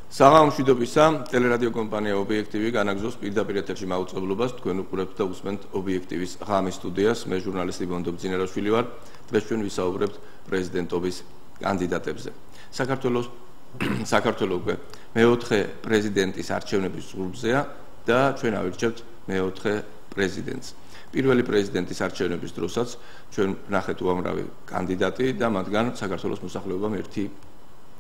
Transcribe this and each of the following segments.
საღამომშვიდობისა ტელერადიო კომპანია ობიექტივი განაგზობს პირდაპირ ეთერში მაუწყებლობას თქვენ უყურებთ და უსმენთ ობიექტივის ღამის სტუდიას. მე ჟურნალისტი ბონდო ბძინარაშვილი ვარ. დღეს ჩვენ ვისაუბრებთ პრეზიდენტობის კანდიდატებზე. საქართველოს უკვე მეოთხე პრეზიდენტის არჩევნების ზღურბზეა და ჩვენ ავირჩევთ მეოთხე პრეზიდენტს. პირველი პრეზიდენტის არჩევნების დროსაც ჩვენ ვნახეთ უამრავი კანდიდატი და მათგან საქართველოს მოსახლეობამ ერთი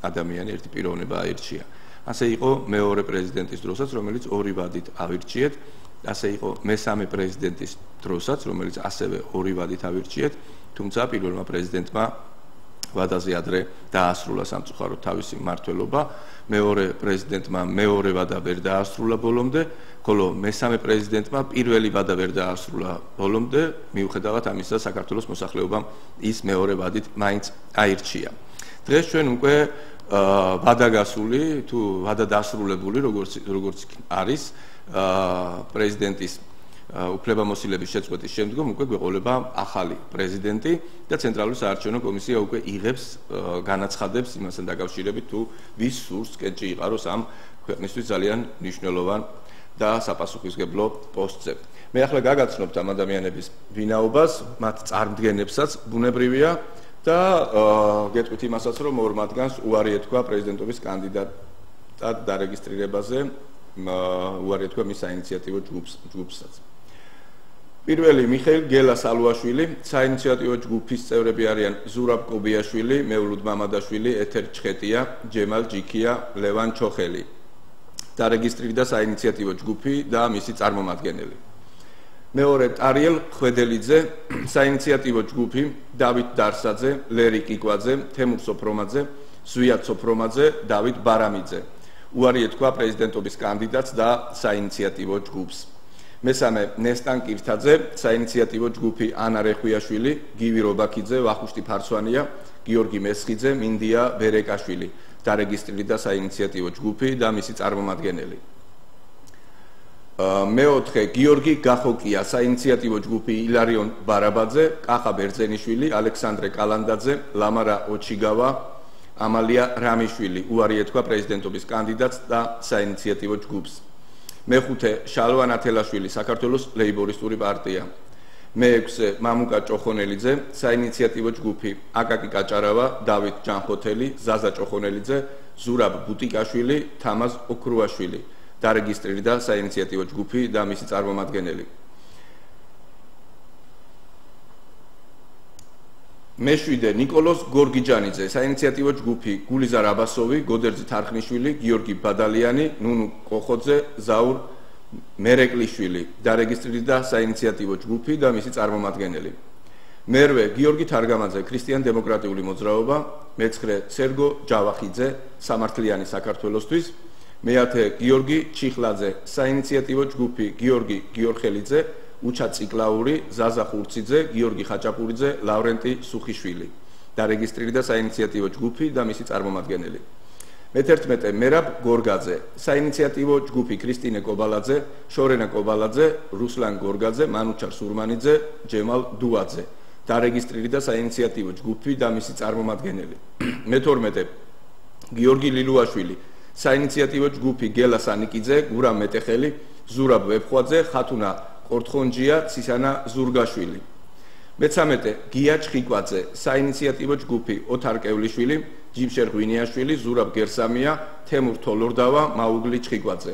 ადამიანი, ერთი პიროვნება აირჩია. ასე იყო მეორე პრეზიდენტის დროსაც, რომელიც ორი ვადით ავირჩიეთ, ასე იყო მესამე პრეზიდენტის დროსაც, რომელიც ასევე ორი ვადით ავირჩიეთ, თუმცა პირველმა პრეზიდენტმა ვადაზე ადრე დაასრულა სამწუხაროდ თავისი მმართველობა, მეორე პრეზიდენტმა მეორე ვადა ვერ დაასრულა ბოლომდე, ხოლო მესამე პრეზიდენტმა პირველი ვადა ვერ დაასრულა ბოლომდე, მიუხედავად ამისა საქართველოს მოსახლეობამ ის მეორე ვადით მაინც აირჩია. დღეს ჩვენ უკვე ვადაგასული თუ ვადადასრულებული როგორც არის პრეზიდენტის უფლებამოსილების შეწყვეტის შემდგომ უკვე გვეყოლება ახალი პრეზიდენტი და ცენტრალური საარჩევნო კომისია უკვე იღებს განაცხადებს იმასთან დაკავშირებით თუ ვის სურს კენჭი იყაროს ამ ქვეყნისთვის ძალიან მნიშვნელოვან და საპასუხისმგებლო პოსტზე. მე ახლა გაგაცნობთ ამ ადამიანების ვინაობას, მათ წარმდგენებსაც ბუნებრივია და გეტყვით იმასაც, რომ ორ მათგანს უარი ეთქვა პრეზიდენტობის კანდიდატად დარეგისტრირებაზე, უარი ეთქვა მის საინიციატივო ჯგუფსაც. პირველი მიხეილ გელას-ალუაშვილი, საინიციატივო ჯგუფის წევრები არიან ზურაბ კობიაშვილი, მევლუდ მამადაშვილი, ეთერ ჩხეტია, ჯემალ ჯიქია, ლევან ჩოხელი. დარეგისტრირდა საინიციატივო ჯგუფი და მისი წარმომადგენელი. მეორე ტარიელ ხვედელიძე, საინიციატივო ჯგუფი დავით დარსაძე, ლერი კიკვაძე, თემურ სოფრომაძე, ზვიად სოფრომაძე, დავით ბარამიძე. უარი ეთქვა პრეზიდენტობის კანდიდატს და საინიციატივო ჯგუფს. მესამე ნესტან კირთაძე, საინიციატივო ჯგუფი ანა რეხვიაშვილი, გივი რობაქიძე, ვახუშტი ფარსვანია, გიორგი მესხიძე, მინდია ბერეკაშვილი. დარეგისტრირდა საინიციატივო ჯგუფი და მისი წარმომადგენელი. მეოთხე გიორგი გახოკია, საინიციატივო ჯგუფი ილარიონ ბარაბაძე, კახა ბერძენიშვილი, ალექსანდრე კალანდაძე, ლამარა ოჩიგავა, ამალია რამიშვილი. უარი ეთქვა პრეზიდენტობის კანდიდატს და საინიციატივო ჯგუფს. მეხუთე შალვა ნათელაშვილი, საქართველოს ლეიბორისტული პარტია. მეექვსე მამუკა ჭოხონელიძე, საინიციატივო ჯგუფი აკაკი კაჭარავა, დავით ჯანხოთელი, ზაზა ჭოხონელიძე, ზურაბ ბუტიკაშვილი, თამაზ ოქრუაშვილი. დარეგისტრირდა საინიციატივო ჯგუფი და მისი წარმომადგენელი. მეშვიდე ნიკოლოზ გორგიჯანიძე, საინიციატივო ჯგუფი გულიზარ აბასოვი, გოდერძი თარხნიშვილი, გიორგი ბადალიანი, ნუნუ კოხოძე, ზაურ მერეკლიშვილი. დარეგისტრირდა საინიციატივო ჯგუფი და მისი წარმომადგენელი. მერვე გიორგი თარგამაძე, ქრისტიან დემოკრატიული მოძრაობა, მეცხრე სერგო ჯავახიძე, სამართლიანი საქართველოსთვის. მეათე გიორგი ჩიხლაძე, საინიციატივო ჯგუფი გიორგი გიორხელიძე, უჩა ციკლაური, ზაზა ხურციძე, გიორგი ხაჭაპურიძე, ლავრენტი სუხიშვილი. დარეგისტრირდა საინიციატივო ჯგუფი და მისი წარმომადგენელი. მე-11 მერაბ გორგაძე, საინიციატივო ჯგუფი ქრისტინე კობალაძე, შორენა კობალაძე, რუსლან გორგაძე, მანუჩარ სურმანიძე, ჯემალ დუაძე. დარეგისტრირდა საინიციატივო ჯგუფი და მისი წარმომადგენელი. მე-12 გიორგი ლილუაშვილი, საინიციატივო ჯგუფი გელა სანიკიძე, გურამ მეტეხელი, ზურაბ ვეფხვაძე, ხათუნა ყორთხონჯია, ცისანა ზურგაშვილი. მე-13 გია ჩხიკვაძე, საინიციატივო ჯგუფი ოთარ კევლიშვილი, ჯიმშერ ღვინიაშვილი, ზურაბ გერსამია, თემურ თოლორდავა, მაუგლი ჩხიკვაძე.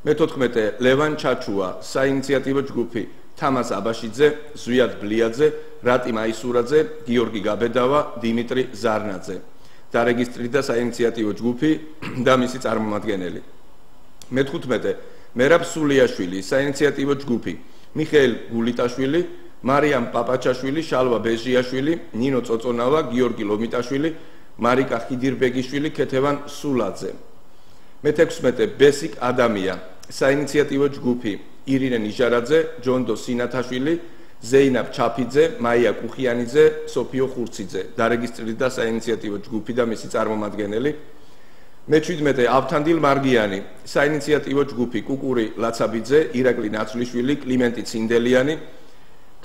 მე-14 ლევან ჩაჩუა, საინიციატივო ჯგუფი თამას აბაშიძე, ზვიად ბლიაძე, რატი მაისურაძე, გიორგი გაბედავა, დიმიტრი ზარნაძე. დარეგისტრირდა საინიციატივო ჯგუფი და მისი წარმომადგენელი. მე-15 მერაბ სულიაშვილი, საინიციატივო ჯგუფი მიხეილ გულიტაშვილი, მარიამ პაპაჩაშვილი, შალვა ბეჟიაშვილი, ნინო წოწონავა, გიორგი ლომიტაშვილი, მარიკა ხიდირბეგიშვილი, ქეთევან სულაძე. მე-16 ბესიკ ადამია, საინიციატივო ჯგუფი ირინე ნიჟარაძე, ჯონდო სინათაშვილი, ზეინაბ ჩაფიძე, მაია კუხიანიძე, სოფიო ხურციძე. დარეგისტრირდა საინიციატივო ჯგუფი და მისი წარმომადგენელი. მე-17 ავთანდილ მარგიანი, საინიციატივო ჯგუფი კუკური ლაცაბიძე, ირაკლი ნაცვლიშვილი, კლიმენტი ცინდელიანი,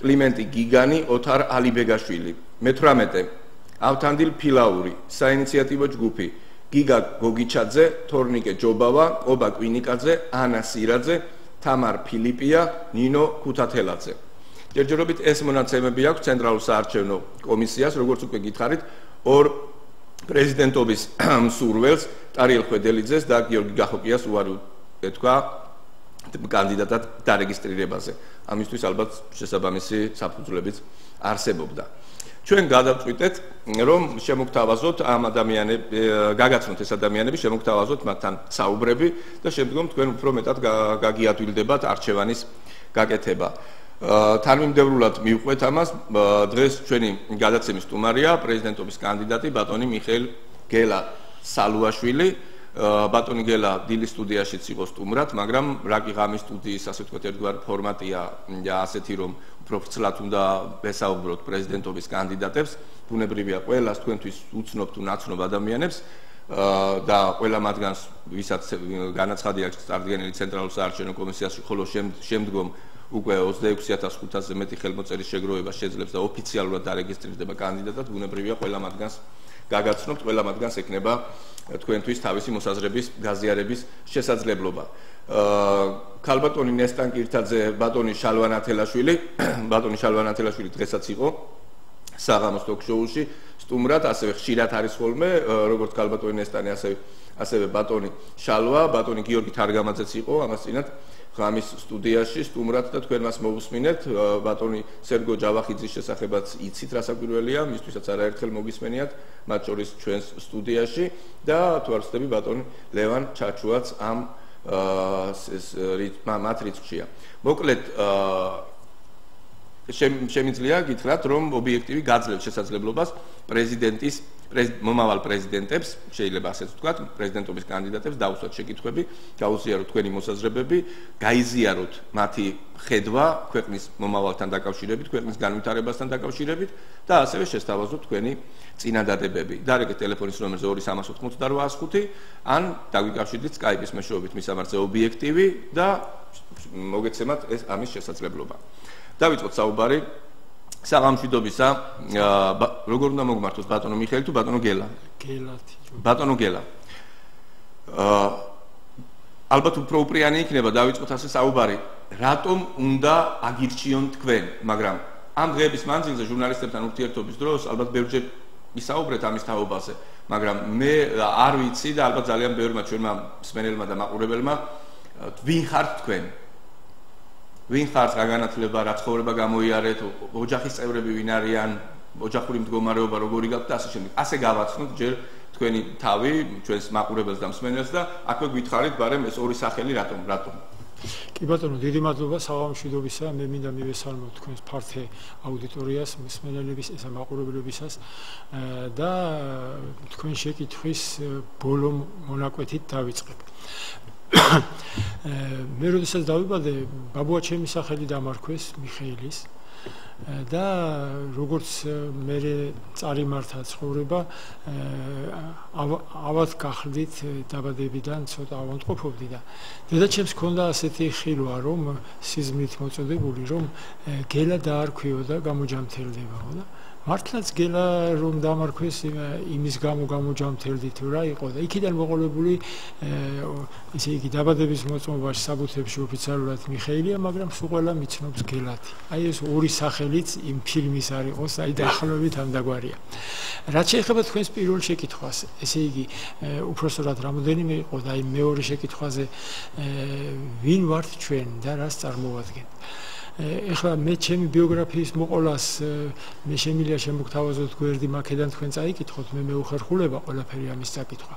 კლიმენტი გიგანი, ოთარ ალიბეგაშვილი. მე-18 ავთანდილ ფილაური, საინიციატივო ჯგუფი გიგა გოგიჩაძე, თორნიკე ჯობავა, ყობა კვინიკაძე, ანა სირაძე, თამარ ფილიპია, ნინო ქუთათელაძე. ჯერჯერობით ეს მონაცემები აქვს ცენტრალურ საარჩევნო კომისიას, როგორც უკვე გითხარით, ორ პრეზიდენტობის მსურველს, ტარიელ ხვედელიძეს და გიორგი გახოკიას უარი ეთქვა კანდიდატად დარეგისტრირებაზე. ამისთვის ალბათ შესაბამისი საფუძვლებიც არსებობდა. ჩვენ გადავწყვიტეთ, რომ შემოგთავაზოთ ამ ადამიანებს, გაგაცნოთ ეს ადამიანები, შემოგთავაზოთ მათთან საუბრები და შემდგომ თქვენ უფრო მეტად გაგიადვილდებათ არჩევანის გაკეთება. თანმიმდევრულად მივყვეთ ამას, დღეს ჩვენი გადაცემის სტუმარია პრეზიდენტობის კანდიდატი ბატონი მიხეილ გელა სალუაშვილი. ბატონი გელა დილის სტუდიაშიც იყო სტუმრად, მაგრამ რაკი ღამის სტუდიის ასე ვთქვათ ერთგვარი ფორმატია და ასეთი რომ უფრო ფცლად უნდა ვესაუბროთ პრეზიდენტობის კანდიდატებს, ბუნებრივია ყველას თქვენთვის უცნობ თუ ნაცნობ ადამიანებს და ყველა მათგანს ვისაც განაცხადი აქვს წარდგენილი ცენტრალურ საარჩევნო კომისიაში, ხოლო შემდგომ უკვე 26500-ზე მეტი ხელმოწერის შეგროვება შეძლებს და ოფიციალურად დარეგისტრირდება კანდიდატად, ბუნებრივია ყველა მათგანს გაგაცნობთ, ყველა მათგანს ექნება თქვენთვის თავისი მოსაზრების გაზიარების შესაძლებლობა. ქალბატონი ნესტან კირთაძე, ბატონი შალვა ნათელაშვილი დღესაც იყო საღამოს ტოქ-შოუში სტუმრად, ასევე ხშირად არის ხოლმე, როგორც ქალბატონი ნესტანი, ასევე ბატონი შალვა, ბატონი გიორგი თარგამაძეც იყო ამას წინათ ღამის სტუდიაში სტუმრად და თქვენ მას მოვუსმინეთ. ბატონი სერგო ჯავახიძის შესახებაც იცით რა საკვირველია, მისთვისაც არაერთხელ მოგისმენიათ, მათ შორის ჩვენს სტუდიაში და თუ არ ვცდები ბატონი ლევან ჩაჩუაც ამ მათ რიცხვშია. მოკლედ შემიძლია გითხრათ, რომ ობიექტივი გაძლევს შესაძლებლობას პრეზიდენტის მომავალ პრეზიდენტებს, შეიძლება ასეც ვთქვათ, პრეზიდენტობის კანდიდატებს დაუსვათ შეკითხვები, გაუზიაროთ თქვენი მოსაზრებები, გაიზიაროთ მათი ხედვა ქვეყნის მომავალთან დაკავშირებით, ქვეყნის განვითარებასთან დაკავშირებით და ასევე შესთავაზოთ თქვენი წინადადებები. დარეკეთ ტელეფონის ნომერზე 2388 ან დაგვიკავშირდით Skype-ის მეშვეობით მისამართზე ობიექტივი და მოგეცემათ ეს ამის შესაძლებლობა. დავიწყოთ საუბარი საღამშვიდობისა, როგორ უნდა მოგმართოს ბატონო მიხეილი თუ ბატონო გელა? გელათი. ბატონო გელა. ალბათ უფრო უპრიანი იქნება დავიწყოთ ასე საუბარი, რატომ უნდა აგირჩიონ თქვენ, მაგრამ ამ დღეების მანძილზე ჟურნალისტებთან ურთიერთობის დროს ალბათ ბევრჯერ ისაუბრეთ ამის თაობაზე, მაგრამ მე არ ვიცი და ალბათ ძალიან ბევრმა ჩვენმა მსმენელმა და მაყურებელმა ვინ ხართ თქვენ? ვინ ხართ, რა განათლება, რა ცხოვრება გამოიარეთ, ოჯახის წევრები ვინ არიან, ოჯახური მდგომარეობა როგორი გაქვთ და ასე შემდეგ. ასე გავაცნოთ ჯერ თქვენი თავი, ჩვენს მაყურებელს და მსმენელს და აქვე გითხარით, ბარემ ეს ორი სახელი რატომ? კი ბატონო, დიდი მადლობა საღამშვიდობისა. მე მინდა მივესალმო თქვენს ფართე აუდიტორიას, მსმენელების, ესა მაყურებლებისას და თქვენ შეკითხვის ბოლო მონაკვეთით დავიწყებ. მე როდესაც დავიბადე, ბაბუა ჩემი სახელი დამარქვეს მიხეილის და როგორც მე წარიმართა ცხოვრება, ავად გახლდით დაბადებიდან ცოტა ავადმყოფობდი და დედაჩემს ჰქონდა ასეთი ხილვა, რომ სიზმრით მოწოდებული, რომ გელა დაარქვიო და გამოჯამთელდებაო და მართლაც გელა რომ დამარქვეს იმის გამო გამოჯამთელდით რა იყო და იქიდან მოყოლებული ესე იგი დაბადების მოწმობაში საბუთებში ოფიციალურად მიხეილია, მაგრამ სულ ყველა მიცნობს გელათი. აი ეს ორი სახელიც იმ ფილმის არ იყოს, აი დაახლოებით ამდაგვარია. რაც შეეხება თქვენს პირველ შეკითხვას, ესე იგი უпроსტად რამოდენიმე იყო და აი მეორე შეკითხვაზე ვინ ვართ ჩვენ და რას წარმოვადგენთ. ეხლა მე ჩემი ბიოგრაფიის მოყოლას მე შემიძლია შემოგთავაზოთ გვერდი მაქედან თქვენ წაიკითხოთ, მე მეუხერხულება ყველაფერი ამის წაკითხვა.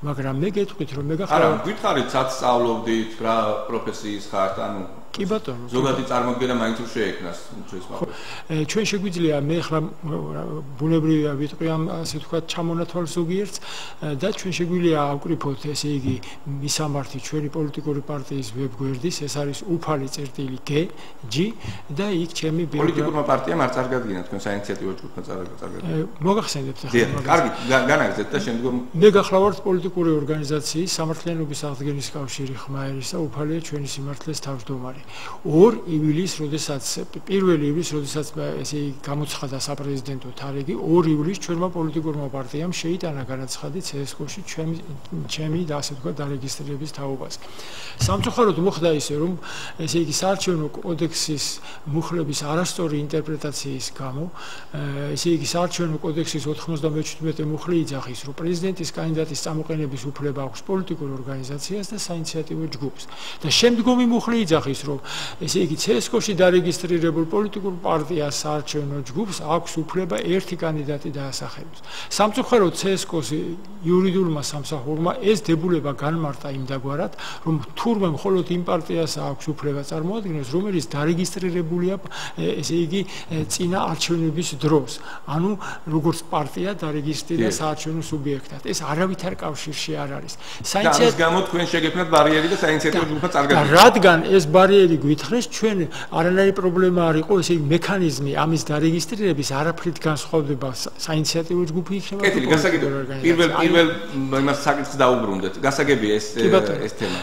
მაგრამ მე გეტყვით რომ მე არა, გითხარით სად სწავლობდით, რა პროფესიის ხართ, ანუ კი ბატონო, ზოგადი წარმოდგენა მაინც რომ შეექმნას ჩვენს მაყურებელს. ჩვენ შეგვიძლია მე ახლა ბუნებრივია ვიტყვი ამ ასე ვთქვათ ჩამონათვალ ზოგიერთს და ჩვენ შეგვიძლია ავკრიფოთ ესე იგი მისამართი ჩვენი პოლიტიკური პარტიის ვებგვერდის, ეს არის უფალი_g და იქ ჩემი პოლიტიკურმა პარტიამ არ წარგადგინა თქვენ საინიციატივო ჯგუფმა წარგადგინა. მოგახსენებთ ახლა. კარგი, განაგზეთ და შემდგომ მე გახლავართ პოლიტიკური ორგანიზაციის სამართლიანობის აღდგენის კავშირი ხმაერის და უფალია ჩვენი სიმართლეს თავმჯდომარე. 2 ივლისს, როდესაც 1 ივლისს, როდესაც ესე გამოცხადა საპრეზიდენტო თარიღი, 2 ივლისს ჩვენმა პოლიტიკურმა პარტიამ შეიტანა განაცხადი CSGO-ში ჩემი და ასე ვთქვათ დარეგისტრირების თაობაზე. სამწუხაროდ მოხდა ისე, რომ ესე იგი საარჩევნო კოდექსის მუხლების არასწორი ინტერპრეტაციის გამო, ესე იგი საარჩევნო კოდექსის 97 მუხლი იძახის, რომ პრეზიდენტის კანდიდატის წამოყენების უფლება აქვს პოლიტიკურ ორგანიზაციას და საინიციატივო ჯგუფს. და შემდგომი მუხლი იძახის, რომ ესე იგი CSGO-ში დარეგისტრირებულ პოლიტიკურ პარტიას საარჩევნო ჯგუფს აქვს უფლება ერთი კანდიდატი დაასახელოს. სამწუხაროდ CSGO-ს იურიდიულმა სამსახურმა ეს დებულება განმარტა იმდაგვარად, რომ თურმე მხოლოდ იმ პარტიას აქვს უფლება წარმოადგინოს, რომელიც დარეგისტრირებულია ესე იგი წინა არჩევნების დროს. ანუ როგორც პარტია დარეგისტრირდა საარჩევნო სუბიექტად. ეს არავითარ კავშირში არ არის. ამის გამო თქვენ შეგექმნათ ბარიერი და საინიციატივო ჯგუფმა წარგადიდგა. რადგან ეს ბარიერი გვითხრეს, ჩვენ არანაირი პრობლემა არ იყო, ესე იგი მექანიზმი ამის დარეგისტრირების არაფრით განსხვავდება საინიციატივო ჯგუფი იქნება. კეთილი, გასაგებია. პირველ იმას საკითხს დაუბრუნდეთ. გასაგებია ეს თემა.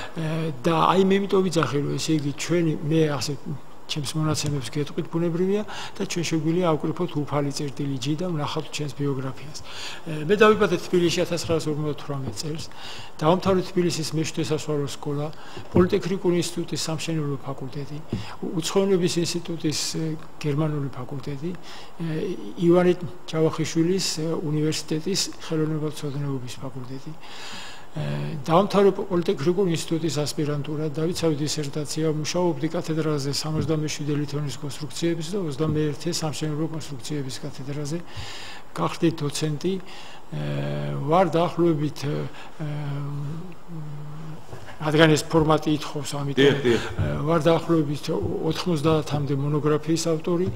და აი მე იმიტომ ვიძახე, რომ ესე იგი მე ასე ჩემს მონაცემებს გეტყვით ბუნებრივია და ჩვენ შეგვიძლია ავკრიფოთ უფალი წერტილი ჯი და ვნახავთ ჩვენს ბიოგრაფიას. მე დავიბადე თბილისში 1958 წელს. დავამთავრე თბილისის მეშვიდე სასწავლო სკოლა, პოლიტექნიკური ინსტიტუტის სამშენებლო ფაკულტეტი, უცხოენების ინსტიტუტის გერმანული ფაკულტეტი, ივანე ჯავახიშვილის უნივერსიტეტის ხელოვნებათმცოდნეობის ფაკულტეტი. დავამთავრე პოლიტექნიკური ინსტიტუტის ასპირანტურა, დავიცავი დისერტაცია, მუშაობდი კათედრაზე 67 ლითონის კონსტრუქციების და 21 სამშენებლო კონსტრუქციების კათედრაზე. გახდი დოცენტი, ვარ დაახლოებით რადგან ეს ფორმატი ითხოვს, ამიტომ ვარ დაახლოებით 90-მდე მონოგრაფიის ავტორი,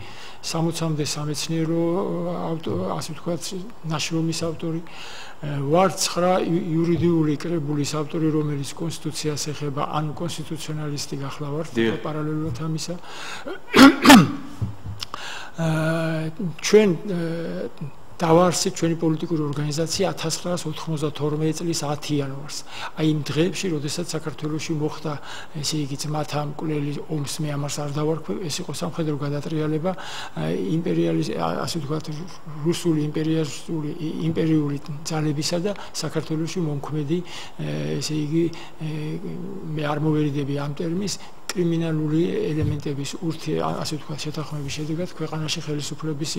60-მდე სამეცნიერო ასე ვთქვათ ნაშრომის ავტორი, ვარ 9 იურიდიული კრებულის ავტორი, რომელიც კონსტიტუციას ეხება, ანუ კონსტიტუციონალისტი გახლა ვარ პარალელურად ამისა. ჩვენ დავაარსეთ ჩვენი პოლიტიკური ორგანიზაცია 1992 წლის 10 იანვარს. აი იმ დღეებში, როდესაც საქართველოში მოხდა, ესე იგი ძმათა მკვლელი ომს, მე ამას არ დავარქვევ, ეს იყო სამხედრო გადატრიალება ასე ვთქვათ რუსული იმპერიული ძალებისა და საქართველოში მომქმედი, ესე იგი მე არ მოვერიდები ამ ტერმინს, კრიმინალური ელემენტების ასე ვთქვათ შეთანხმების შედეგად ქვეყანაში ხელისუფლების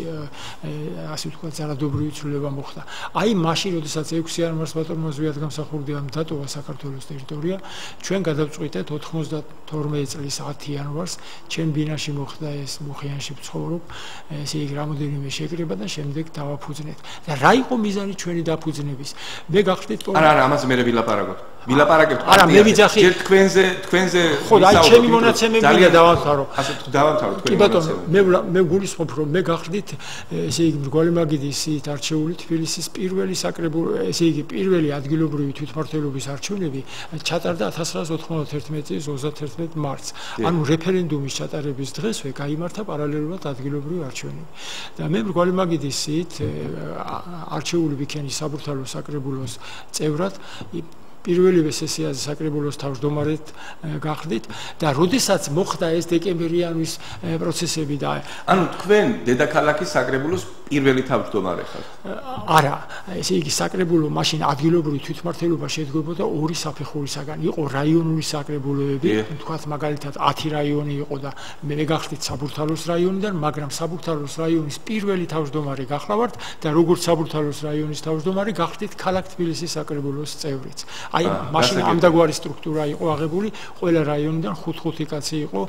ასე ვთქვათ ძალადობრივი ცვლილება მოხდა. აი მაშინ, როდესაც 6 იანვარს ბატონმა ზვიად გამსახურდიამ დატოვა საქართველოს ტერიტორია, ჩვენ გადავწყვიტეთ 92 წლის 10 იანვარს ჩვენ ბინაში მოხდა ეს მუხიანში ვცხოვრობ, ესე იგი რამოდენიმე შეკრება და შემდეგ დავაფუძნეთ. და რა იყო მიზანი ჩვენი დაფუძნების? მე გახდით არა, ამაზე მე ვილაპარაკოთ. არა, მე ვიძახი ჯერ თქვენზე ხო, აი ჩემი მონაცემები მინდა დავამთავრო. ასე დავამთავრო თქვენი მონაცემები. კი ბატონო, მე გულისხმობ, რომ მე გახდით ესე იგი მრგვალი მაგიდის არჩეული თბილისის პირველი საკრებულო, ესე იგი პირველი ადგილობრივი თვითმმართველობის არჩევნები ჩატარდა 1991 წლის 31 მარტს. ანუ რეფერენდუმის ჩატარების დღესვე გაიმართა პარალელურად ადგილობრივი არჩევნები. და მე მრგვალი მაგიდის არჩეული ვიქენი საბურთალო საკრებულოს წევრად პირველივე სესიაზე საკრებულოს თავმჯდომარედ გახდით და როდესაც მოხდა ეს დეკემბერიანის პროცესები და ანუ თქვენ დედაქალაქის საკრებულოს პირველი თავმჯდომარე ხართ? არა, ესე იგი საკრებულო მაშინ ადგილობრივი თვითმმართველობა შედგებოდა ორი საფეხურისაგან. იყო რაიონული საკრებულოები, თქვათ მაგალითად 10 რაიონი იყო და მე გახდით საბურთალოს რაიონიდან, მაგრამ საბურთალოს რაიონის პირველი თავმჯდომარე გახლავართ და როგორც საბურთალოს რაიონის თავმჯდომარე გახდით ქალაქ თბილისის საკრებულოს წევრიც. აი მაშინ ამდაგვარი სტრუქტურა იყო აღებული, ყველა რაიონიდან 5-5 კაცი იყო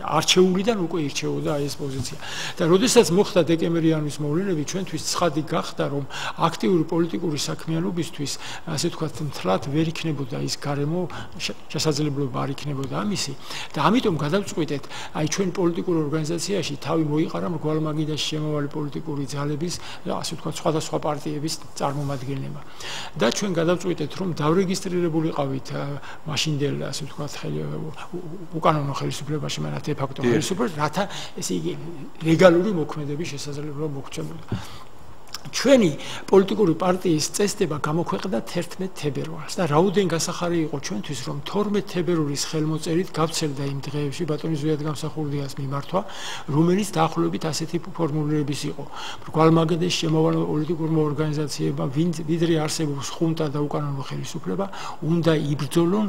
არჩეულიდან უკვე ირჩეოდა ეს პოზიცია. და როდესაც მოხდა დეკემბერიანის მოვლენები, ჩვენთვის ცხადი გახდა, რომ აქტიური პოლიტიკური საქმიანობისთვის, ასე ვთქვათ, მთლად ვერ იქნებოდა ის გარემო, შესაძლებლობა არ იქნებოდა ამისი და ამიტომ გადავწყვიტეთ, აი ჩვენ პოლიტიკურ ორგანიზაციაში თავი მოიყარა მრგვალმაგიდაში შემავალი პოლიტიკური ძალების, ასე ვთქვათ, სხვადასხვა პარტიების წარმომადგენლება. და ჩვენ გადავწყვიტეთ, რომ დავრეგისტრირებულიყავით მაშინდელ, ასე ვთქვათ, უკანონო ხელისუფლებაში, მაგრამ დე ფაქტო ხელისუფლებას, რათა ესე იგი ლეგალური მოქმედების შესაძლებლობა მოგცემოდა. ჩვენი პოლიტიკური პარტიის წესდება გამოქვეყნდა 11 თებერვალს და რაუდენ გასახარი იყო ჩვენთვის რომ 12 თებერვლის ხელმოწერით გავცელდა იმ დღეებში ბატონი ზვიად გამსახურდიას მიმართვა რომელიც დაახლოებით ასეთი ფორმულირების იყო მრგვალმაგდეს შემოვალ პოლიტიკურმა ორგანიზაციებმა ვიდრე არსებობს ხუნტა და უკანონო ხელისუფლება უნდა იბრძოლონ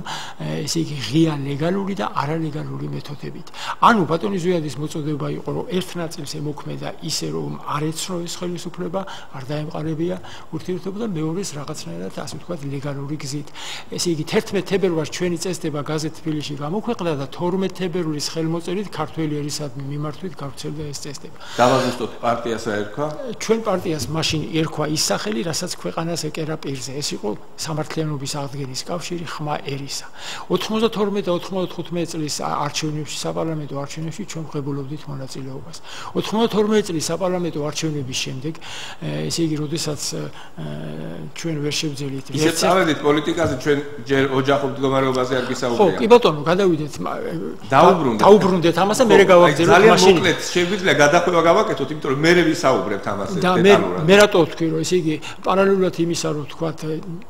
ესე იგი ღია ლეგალური და არალეგალური მეთოდებით ანუ ბატონი ზვიადის მოწოდება იყო რომ ერთ ნაწილს ემოქმედა ისე რომ არ ეცნო ეს ხელისუფლება არ დაემყარებია ურთიერთობა და მეორეს რაღაცნაირად ასე ვთქვათ ლეგალური გზით. ესე იგი 11 თებერვალს ჩვენი წესდება გაზეთ თბილისში გამოქვეყნდა და 12 თებერვლის ხელმოწერით ქართველი ერისადმი მიმართვით გავრცელდა ეს წესდება. დავაზუსტოთ პარტიას რა ერქვა? ჩვენ პარტიას მაშინ ერქვა ის სახელი, რასაც ქვეყანას ეკერა პირზე. ეს იყო სამართლიანობის აღდგენის კავშირი ხმა ერისა. 92 და 95 წლის არჩევნებში საპარლამენტო არჩევნებში ჩვენ ღებულობდით მონაწილეობას. 92 წლის საპარლამენტო არჩევნების შემდეგ ესე იგი, როდესაც ჩვენ ვერ შევძელით. ისე წავედით პოლიტიკაზე ჩვენ ჯერ ოჯახურ მდგომარეობაზე არ გისაუბრეთ. ხო, კი ბატონო, გადავიდეთ. დაუბრუნდეთ ამას და მე გავაგზავნოთ მაშინ. ძალიან მოკლედ შეგვიძლია გადახვევა გავაკეთოთ, იმიტომ რომ მე ვისაუბრებთ ამაზე დეტალურად. მე რატო ვთქვი, რომ ესე იგი, პარალელურად იმისა, რომ თქვათ,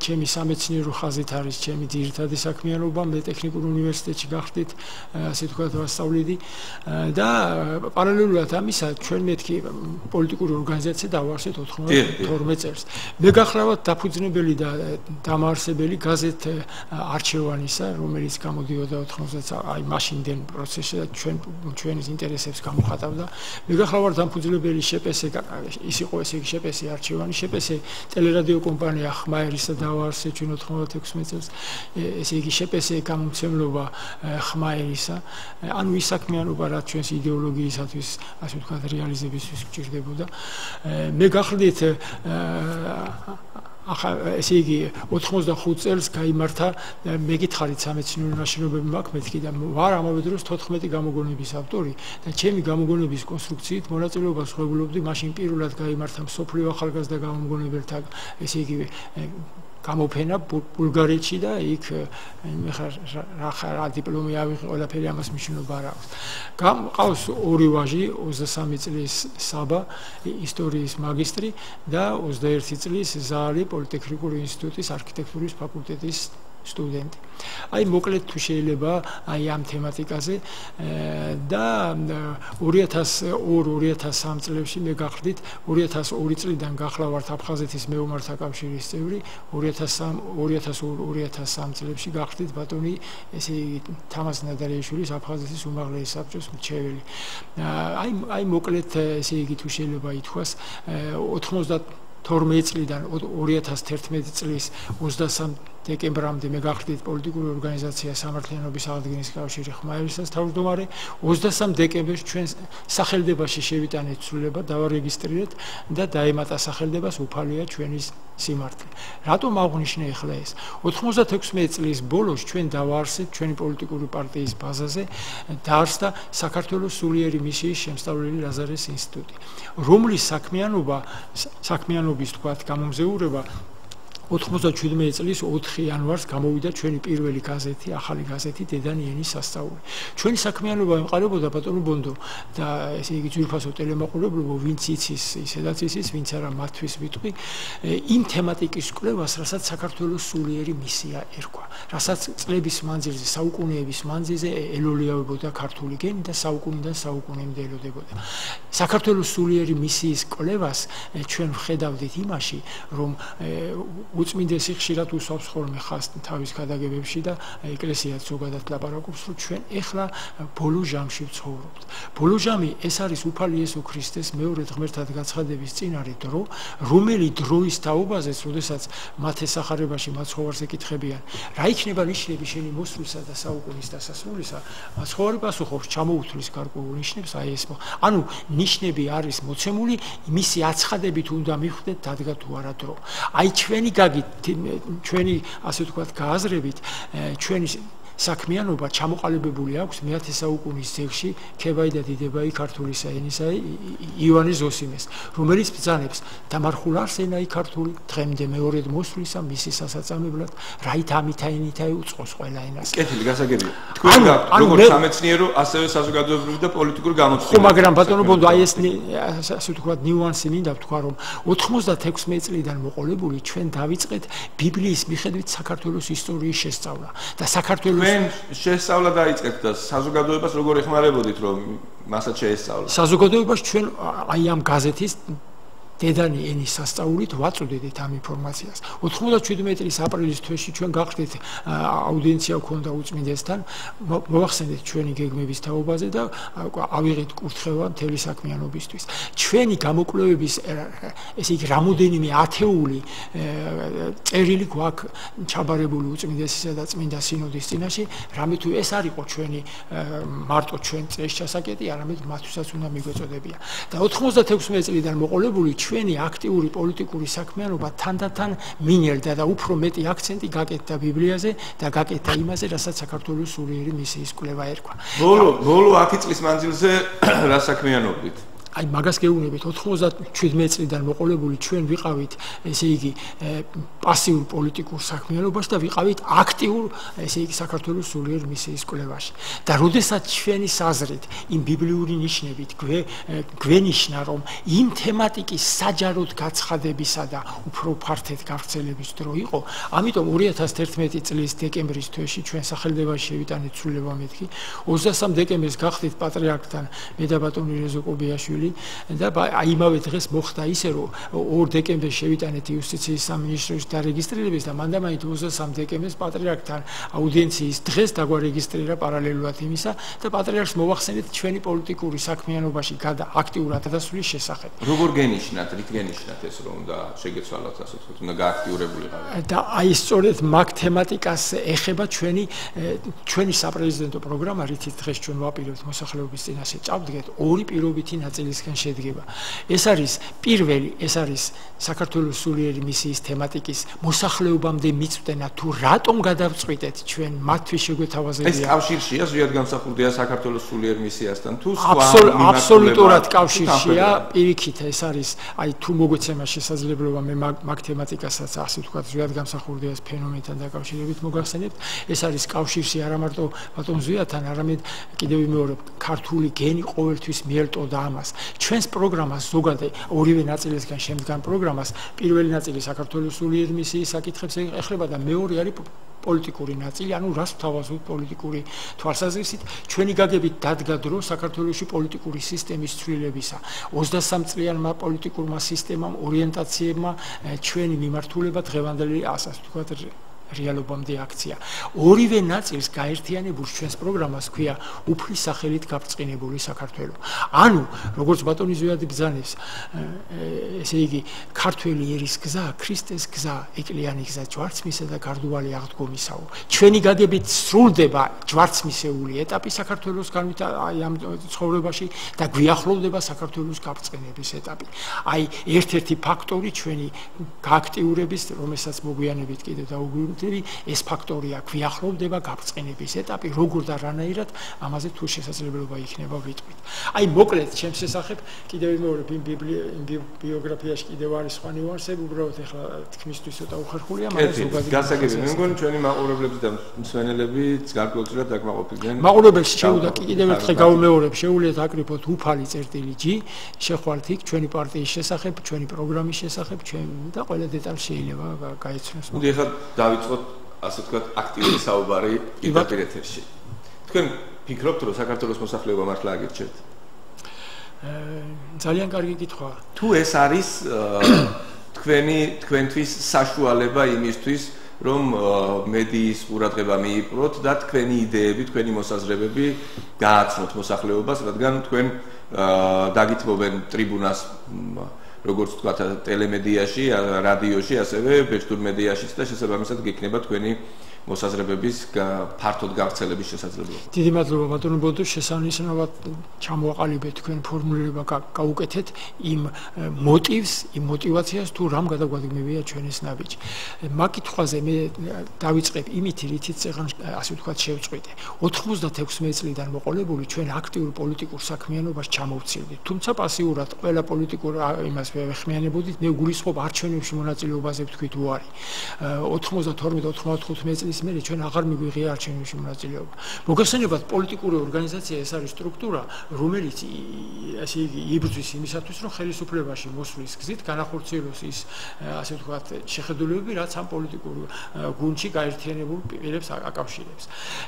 ჩემი სამეცნიერო ხაზით არის ჩემი ძირითადი საქმიანობა, მე ტექნიკურ უნივერსიტეტში გავხდით, ასე ვთქვათ, ვასწავლიდი და პარალელურად ამისა ჩვენ მეთქი პოლიტიკური ორგანიზაცია დავარსეთ 92 წელს. მე გახლავთ დაფუძნებელი და დამაარსებელი გაზეთ არჩევანისა, რომელიც გამოდიოდა 90 აი მაშინდელ პროცესში და ჩვენის ინტერესებს გამოხატავდა. მე გახლავთ დამფუძნებელი შეპესე ის იყო ესე იგი შეპესე არჩევანი, შეპესე ტელერადიო კომპანია ხმაერისა დავაარსეთ ჩვენ 96 წელს. ესე იგი შეპესე გამომცემლობა ხმაერისა. ანუ ის საქმიანობა რაც ჩვენს იდეოლოგიისათვის ასე ვთქვათ რეალიზებისთვის გჭირდებოდა. მე გახლდით ესე იგი 85 წელს გაიმართა მეკითხარით სამეცნიერო ნაშრომები მაქვს მეთქი და ვარ ამავე დროს 14 გამოგონების ავტორი და ჩემი გამოგონების კონსტრუქციით მონაწილეობას ვღებულობდი მაშინ პირველად გაიმართა მსოფლიო ახალგაზრდა გამოგონებელთა ესე იგი გამოფენა ბულგარეთში და იქ რა დიპლომი ავიღე ყველაფერი ამას მნიშვნელობა არ აქვს. გყავს ორი ვაჟი 23 წლის საბა ისტორიის მაგისტრი და 21 წლის ზაალი პოლიტექნიკური ინსტიტუტის არქიტექტურის ფაკულტეტის სტუდენტი. აი მოკლედ თუ შეიძლება აი ამ თემატიკაზე და 2002-2003 წლებში მე გახდით 2002 წლიდან გახლავართ აფხაზეთის მეომართა კავშირის წევრი 2002-2003 წლებში გახდით ბატონი ესე იგი თამაზ ნადარიაშვილის აფხაზეთის უმაღლესი საბჭოს მრჩეველი. აი მოკლედ ესე იგი თუ შეიძლება ითქვას 92 წლიდან 2011 წლის 23 დეკემბრამდე მე გახდით პოლიტიკური ორგანიზაცია სამართლიანობის აღდგენის კავშირი ხმაერისას თავმჯდომარე 23 დეკემბერს ჩვენ სახელდებაში შევიტანეთ ცვლილება დავარეგისტრირეთ და დაემატა სახელდებას უფალია ჩვენის სიმართლე. რატომ აღვნიშნე ახლა ეს? 96 წლის ბოლოს ჩვენ დავაარსეთ ჩვენი პოლიტიკური პარტიის ბაზაზე დაარსდა საქართველოს სულიერი მისიის შემსწავლელი ლაზარეს ინსტიტუტი, რომლის საქმიანობის თქვათ გამომზეურება 97 წლის 4 იანვარს გამოვიდა ჩვენი პირველი გაზეთი, ახალი გაზეთი დედანიენის სასწაული. ჩვენი საქმიანობა ემყარებოდა ბატონო ბონდო და ესე იგი ძვირფასო ტელემაყურებლობა, ვინც იცის, ისედაც იცის, ვინც არა მათთვის ვიტყვი, იმ თემატიკის კვლევას, რასაც საქართველოს სულიერი მისია ერქვა, რასაც წლების მანძილზე, საუკუნეების მანძილზე ელოლიავებოდა ქართული გენი და საუკუნიდან საუკუნემდე ელოდებოდა. საქართველოს სულიერი მისიის კვლევას ჩვენ ვხედავდით იმაში, რომ უწმინდესი ხშირად უსვამს ხოლმე ხაზს თავის გადაგებებში და ეკლესიაც ზოგადად ლაპარაკობს, რომ ჩვენ ეხლა ბოლო ჟამში ვცხოვრობთ. ბოლო ჟამი ეს არის უფალი იესო ქრისტეს მეორე ღმერთად გაცხადების წინარე დრო, რომელი დროის თაობაზეც, როდესაც მათ ესახარებაში მაცხოვარს ეკითხებიან, რა იქნება ნიშნები შენი მოსვლისა და საუკუნის დასასრულისა, მაცხოვარი პასუხობს, ჩამოუთვლის გარკვეულ ნიშნებს, აი ეს. ანუ ნიშნები არის მოცემული, მისი აცხადებით უნდა მივხვდეთ დადგა თუ არა დრო. აი ჩვენი გაგით ჩვენი ასე ვთქვათ გააზრებით ჩვენი საქმიანობა ჩამოყალიბებული აქვს მე-10 საუკუნის ძეგლში ქებაი და დიდებაი ქართულისა ენისა ივანე ზოსიმეს, რომელიც ბრძანებს დამარხულ არსენაი ქართული დღემდე მეორედ მოსვლისა მისი სასაწამებლად რაით ამითაინითაი უწყოს ყველა ენას. კეთილი გასაგებია. თქვენ როგორც სამეცნიერო, ასევე საზოგადოებრივი და პოლიტიკური გამოწვევა. ხო, მაგრამ ბატონო ბონდო, აი ეს ასე ვთქვათ ნიუანსი მინდა ვთქვა, რომ 96 წლიდან მოყოლებული ჩვენ დავიწყეთ ბიბლიის მიხედვით საქართველოს ისტორიის შესწავლა და საქართველოს ჩვენ შესწავლა დაიწყეთ და საზოგადოებას როგორ ეხმარებოდით რომ მასაც შეესწავლა. საზოგადოებას ჩვენ აი ამ გაზეთის დედანი ენის სასწაულით ვაწვდით ამ ინფორმაციას. 97 წლის აპრილის თვეში ჩვენ გავხდით აუდიენცია გქონდა უწმინდესთან, მოვახსენეთ ჩვენი გეგმების თაობაზე და ავიღეთ კურთხევა მთელი საქმიანობისთვის. ჩვენი გამოკვლევების ესე იგი რამოდენიმე ათეული წერილი გვაქვს ჩაბარებული უწმინდესისა და წმინდა სინოდის წინაშე, რამე თუ ეს არ იყო ჩვენი მარტო ჩვენ წეს ჩასაკეტი, არამედ მათთვისაც უნდა მიგვეწოდებია. და 96 წლიდან მოყოლებული ჩვენი აქტიური პოლიტიკური საქმიანობა თანდათან მინერდა და უფრო მეტი აქცენტი გაკეთდა ბიბლიაზე და გაკეთდა იმაზე, რასაც საქართველოს სულიერი მისიის კვლევა ერქვა. ბოლო 10 წლის მანძილზე რა საქმიანობდით? აი მაგას გეუბნებით 97 წლიდან მოყოლებული ჩვენ ვიყავით ესე იგი პასიურ პოლიტიკურ საქმიანობაში და ვიყავით აქტიურ ესე იგი საქართველოს სულიერ მისიის კვლევაში და როდესაც ჩვენი საზრით იმ ბიბლიური ნიშნებით გვენიშნა რომ იმ თემატიკის საჯაროდ გაცხადებისა და უფრო ფართედ გავრცელების დრო იყო ამიტომ 2011 წლის დეკემბრის თვეში ჩვენ სახელმწიფოში შევიტანეთ ცვლილება მეთქი 23 დეკემბერს გახდით პატრიარქთან მე და ბატონი რეზო კობიაშვილი და აი იმავე დღეს მოხდა ისე რომ 2 დეკემბერს შევიტანეთ იუსტიციის სამინისტროში დარეგისტრირების და მანდამაინც 23 დეკემბერს პატრიარქთან აუდიენციის დღეს დაგვარეგისტრირა პარალელურად იმისა და პატრიარქს მოვახსენეთ ჩვენი პოლიტიკური საქმიანობაში აქტიურად გადასვლის შესახებ. როგორ გენიშნათ, რით გენიშნათ ეს რომ უნდა შეგეცვალათ ასე ვთქვათ, უნდა გააქტიურებულიყავით. და აი სწორედ მაგ თემატიკას ეხება ჩვენი საპრეზიდენტო პროგრამა, რითიც დღეს ჩვენ ვაპირებთ მოსახლეობის წინაშე წავდგეთ, ორი პირობითი ნაწილისგან შედგება. ეს არის პირველი, ეს არის საქართველოს სულიერი მისიის თემატიკის მოსახლეობამდე მიწვდენა თუ რატომ გადავწყვიტეთ ჩვენ მათთვის შეგვეთავაზებია. ეს კავშირშია ზუსტად გამსახურდია საქართველოს სულიერ მისიასთან თუ სხვა აბსოლუტურად კავშირშია, პირიქით ეს არის აი თუ მოგეცემა შესაძლებლობა მე მაგ თემატიკასაც ასე ვთქვათ ზუსტად გამსახურდიას ფენომენთან დაკავშირებით მოგახსენებთ. ეს არის კავშირში არა მარტო ბატონ ზვიათთან, არამედ კიდევ ვიმეორებ ქართული გენი ყოველთვის მიელტოდა ამას. ჩვენს პროგრამას ზოგადად ორივე ნაწილისგან შემდგარ პროგრამას პირველი ნაწილი საქართველოს სულიერ მისიის საკითხებს ეხება და მეორე არის პოლიტიკური ნაწილი, ანუ რას ვთავაზობთ პოლიტიკური თვალსაზრისით, ჩვენი გაგებით დადგა დრო საქართველოში პოლიტიკური სისტემის ცვლილებისა. 23 წლიანმა პოლიტიკურმა სისტემამ, ორიენტაციებმა ჩვენი მიმართულება დღევანდელი ასე ვთქვათ რეალობამდე აქცია. ორივე ნაწილს გაერთიანებულ ჩვენს პროგრამას ქვია უფლის სახელით გაბრწყინებული საქართველო. ანუ, როგორც ბატონი ზვიადი ბრძანებს, ესე იგი, ქართველი ერის გზა, ქრისტეს გზა, ეკლიანი გზა, ჯვარცმისა და გარდუვალი აღდგომისაო. ჩვენი გაგებით სრულდება ჯვარცმისეული ეტაპი საქართველოს აი ამ ცხოვრებაში და გვიახლოვდება საქართველოს გაბრწყინების ეტაპი. აი, ერთ-ერთი ფაქტორი ჩვენი გააქტიურების, რომელსაც მოგვიანებით კიდევ დაუგვირდით ეს ფაქტორია გვიახლოვდება გაბრწყინების ეტაპი როგორ და რანაირად ამაზე თუ შესაძლებლობა იქნება ვიტყვით. აი მოკლედ ჩემს შესახებ კიდევ ვიმეორებ იმ ბიოგრაფიაში კიდევ არის სხვა ნიუანსები, უბრალოდ ახლა თქმისთვის ცოტა უხერხულია, მაგრამ ზოგადად გასაგებია. მე მგონი ჩვენი მაყურებლები და მსმენელებიც გარკვეულწილად დაკმაყოფილდნენ. მაყურებელს შეუდა კიდევ ერთხელ გავუმეორებ, შეუძლიათ აკრიფოთ უფალი წერტილი G, შეხვალთ იქ ჩვენი პარტიის შესახებ, ჩვენი პროგრამის შესახებ, და ყველა დეტალი შეიძლება გაიცნოს. მოდი ახლა დავიწყოთ ასე ვთქვათ აქტიური საუბარი პირდაპირ ეთერში. თქვენ ფიქრობთ რომ საქართველოს მოსახლეობა მართლა აგირჩევთ? ძალიან კარგი კითხვაა. თუ ეს არის თქვენთვის საშუალება იმისთვის რომ მედიის ყურადღება მიიპყროთ და თქვენი იდეები, თქვენი მოსაზრებები გააცნოთ მოსახლეობას, რადგან თქვენ დაგითმობენ ტრიბუნას როგორც ვთქვათ ტელემედიაში, რადიოში, ასევე ბეჭდურ მედიაშიც და შესაბამისად გექნება თქვენი მოსაზრებების ფართოდ გავრცელების შესაძლებლობა. დიდი მადლობა ბატონო ბოდო, შესანიშნავად ჩამოაყალიბეთ თქვენ ფორმულირება გაუკეთეთ იმ მოტივს, იმ მოტივაციას თუ რამ გადაგვადგმებია ჩვენს ნაბიჯი. მაგ კითხვაზე მე დავიწყებ იმით, რითიც წეგან ასე ვთქვათ შევწყვიტე. 96 წლიდან მოყოლებული ჩვენ აქტიურ პოლიტიკურ საქმიანობას ჩამოვცილდით. თუმცა პასიურად ყველა პოლიტიკურ იმას ვეხმიანებოდით, მე გულისხმობ არჩევნებში მონაწილეობაზე ვთქვით უარი. 92-95 წლის მერე ჩვენ აღარ მიგვიღია არჩევნებში მონაწილეობა. მოგეხსენებათ, პოლიტიკური ორგანიზაცია ეს არის სტრუქტურა, რომელიც ასე იგი იბრძვის იმისათვის, რომ ხელისუფლებაში მოსვლის გზით განახორციელოს ის ასე ვთქვათ შეხედულებები, რაც ამ პოლიტიკურ გუნდში გაერთიანებულ პირებს აკავშირებს.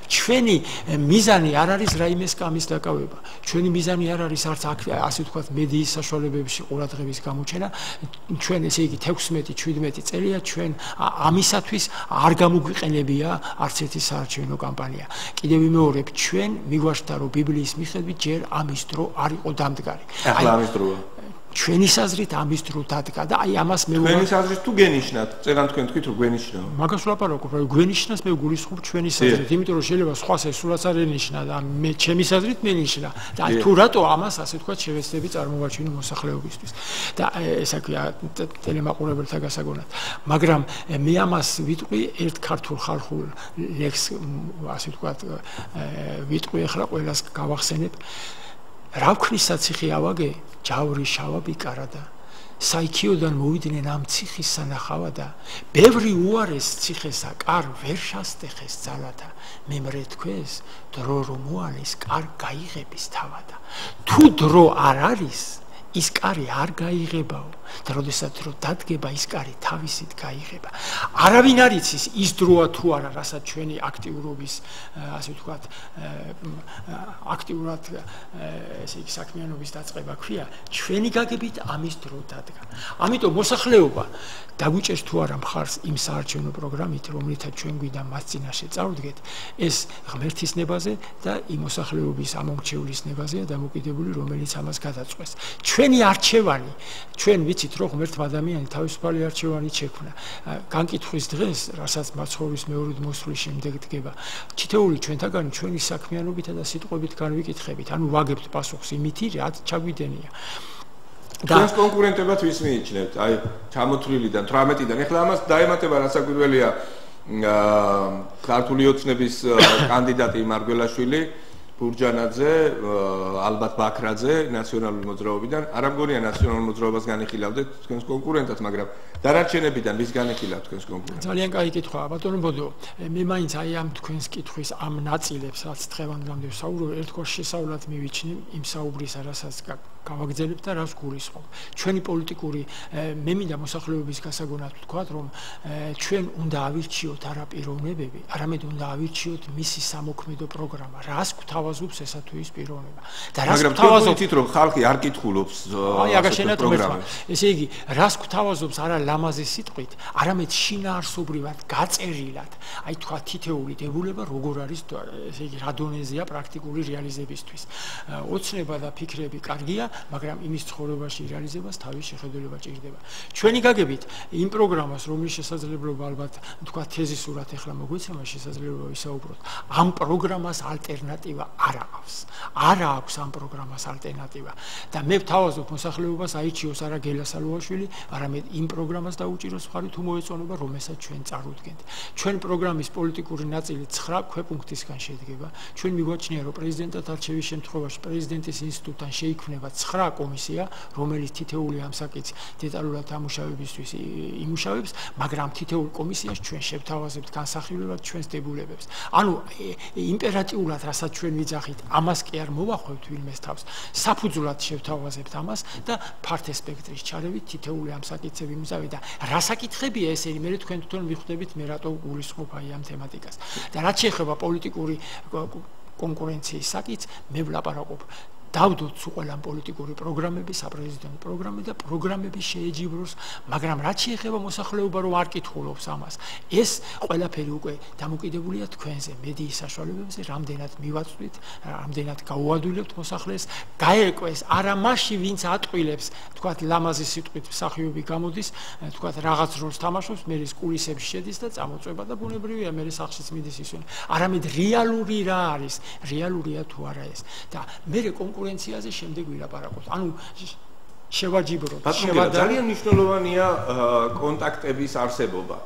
ჩვენი მიზანი არ არის რაიმე სკამის დაკავება. ჩვენი მიზანი არ არის არც ასე ვთქვათ მედიის საშუალებებში ყურადღების გამოჩენა. ჩვენ ესე იგი 16-17 წელია ჩვენ ამისათვის არ გამოგვიყენებია არც ერთი საარჩევნო კამპანია. კიდევ ვიმეორებ, ჩვენ მიგვაჩნდა, რომ ბიბლიის მიხედვით ჯერ ამის დრო არ იყო დამდგარი. ახლა ამის დროა. ჩვენი საზრით ამის დრო დადგა და აი ამას მე ჩვენი საზრით თუ გენიშნათ, წეგან თქვენ თქვით რომ გვენიშნავ. მაგას ვლაპარაკობ, რომ გვენიშნას მე გულისხმობ ჩვენი საზრით, იმიტომ რომ შეიძლება სხვას ესულაც არ ენიშნა და მე ჩემი საზრით მენიშნა და თუ რატო ამას ასე ვთქვათ შევეცდები წარმოვაჩინო მოსახლეობისთვის და ესა ქვია ტელემაყურებელთა გასაგონად. მაგრამ მე ამას ვიტყვი ერთ ქართულ ხალხურ ლექს ასე ვთქვათ ვიტყვი ახლა ყველას გავახსენებ. რა ვქნის საციხე ავაგე, ჯავრი შავა ბიკარადა. საიქიოდან მოვიდნენ ამ ციხის სანახავადა. ბევრი უარეს ციხესა კარ ვერ შასტეხეს ძალათა. მემრე თქვეს, დრო რომ მოალეს კარ გაიღების თავადა. თუ დრო არ არის, ის კარი არ გაიღებაო და როდესაც დრო დადგება, ის კარი თავისით გაიღება. არავინ არ იცის ის დროა თუ არა, რასაც ჩვენი აქტიურობის ასე ვთქვათ აქტიურად ესე იგი საქმიანობის დაწყება ქვია, ჩვენი გაგებით ამის დრო დადგა. ამიტომ მოსახლეობა დაგვიჭერს თუ არა მხარს იმ საარჩევნო პროგრამით, რომლითაც ჩვენ გვინდა მას წინაშე წავდგეთ, ეს ღმერთის ნებაზე და იმ მოსახლეობის ამომრჩევლის ნებაზეა დამოკიდებული, რომელიც ამას გადაწყვეს. ჩვენი არჩევანი, ჩვენ ვიცით, რომ ღმერთმა ადამიანი თავისუფალი არჩევანი შექმნა. განკითხვის დღეს, რასაც მაცხოვრის მეორედ მოსვლის შემდეგ დგება, თითოეული ჩვენთაგანი ჩვენი საქმიანობითა და სიტყვებით განვიკითხებით, ანუ ვაგებთ პასუხს იმითი, რაც ჩაგვიდენია. ჩვენს კონკურენტებად ვის მიიჩნევთ? აი, ჩამოთვლილიდან 18-დან. ეხლა ამას დაემატება რასაკვირველია ქართული ოცნების კანდიდატი მარგველაშვილი, ბურჯანაძე, ალბათ ბაქრაძე ნაციონალური მოძრაობიდან. არ ამგონია ნაციონალურ მოძრაობას განიხილავდეთ თქვენს კონკურენტად, მაგრამ დანარჩენებიდან ვის განიხილავთ თქვენს კონკურენტად? ძალიან კაი კითხვაა, ბატონო ბოდო. მე მაინც აი ამ თქვენს კითხვის ამ ნაწილებს, რაც დღევანდლამდე ვსაუბრობ, ერთგვარ შესავლად მივიჩნევ იმ საუბრის, რასაც გავაგრძელებ და რას გულისხმობ. ჩვენი პოლიტიკური მე მინდა მოსახლეობის გასაგონად ვთქვათ, რომ ჩვენ უნდა ავირჩიოთ არა პიროვნებები, არამედ უნდა ავირჩიოთ მისი სამოქმედო პროგრამა. რას გვთავაზობს ესა თუ ის პიროვნება. და რას გვთავაზობს, რომ ხალხი არ კითხულობს პროგრამას. ესე იგი, რას გვთავაზობს არა ლამაზი სიტყვით, არამედ შინაარსობრივად გაწერილად. აი თქვა თითეული დებულება როგორ არის, ესე იგი, რა დონეზეა პრაქტიკული რეალიზებისთვის. ოცნება და ფიქრები კარგია, მაგრამ იმის ცხოვრებაში რეალიზებას თავის შეხედულება ჭირდება. ჩვენი გაგებით იმ პროგრამას, რომლის შესაძლებლობა ალბათ თქვა თეზისურად ახლა მოგვეცემა შესაძლებლობა ვისაუბროთ, ამ პროგრამას ალტერნატივა არ აქვს. არ აქვს ამ პროგრამას ალტერნატივა. და მე ვთავაზობ მოსახლეობას აირჩიოს არა გელა სალუაშვილი, არამედ იმ პროგრამას დაუჭიროს მხარი თუ მოეწონება, რომელსაც ჩვენ წარუდგენთ. ჩვენ პროგრამის პოლიტიკური ნაწილი 9 ქვეპუნქტისგან შედგება. ჩვენ მიგვაჩნია, რომ პრეზიდენტად არჩევის შემთხვევაში პრეზიდენტის ინსტიტუტთან შეიქმნება 9 კომისია, რომელიც თითეული ამ საკითხს დეტალურად ამუშავებისთვის იმუშავებს, მაგრამ თითოეულ კომისიას ჩვენ შევთავაზებთ განსახილველად ჩვენს დებულებებს. ანუ იმპერატიულად, რასაც ჩვენ ვიძახით, ამას კი არ მოვახვევთ ვინმეს თავს. საფუძვლად შევთავაზებთ ამას და ფართე სპექტრის ჩარევით თითოეული ამ საკითხები მიზავი და რა საკითხებია ესენი, მე თქვენ თვითონ მიხვდებით მე რატო გულისხმობ აი ამ თემატიკას. და რაც შეეხება პოლიტიკური კონკურენციის საკითხს, მე ვლაპარაკობ დავდოთ ყველა პოლიტიკური პროგრამები, საპრეზიდენტო პროგრამები და პროგრამები შეეჯიბროს, მაგრამ რაც შეეხება მოსახლეობა რომ არ კითხულობს ამას, ეს ყველაფერი უკვე დამოკიდებულია თქვენზე, მედიის საშუალებებზე, რამდენად მივაწვით, რამდენად გაუადვილებთ მოსახლეს, გაეკვეს არა მასში, ვინც ატყვილებს, თქვათ ლამაზი სიტყვით მსახიობი გამოდის, თქვათ რაღაც როლს თამაშობს, მე ის კულისებში შედის და წამოწვება და ბუნებრივია, მე სახშიც მიდის ისინი. არამედ რეალური რა არის, რეალურია თუ არა ეს. და მე კონკურენციაზე შემდეგ ვილაპარაკოთ. ანუ შევაჯიბროთ, ძალიან მნიშვნელოვანია კონტაქტების არსებობა.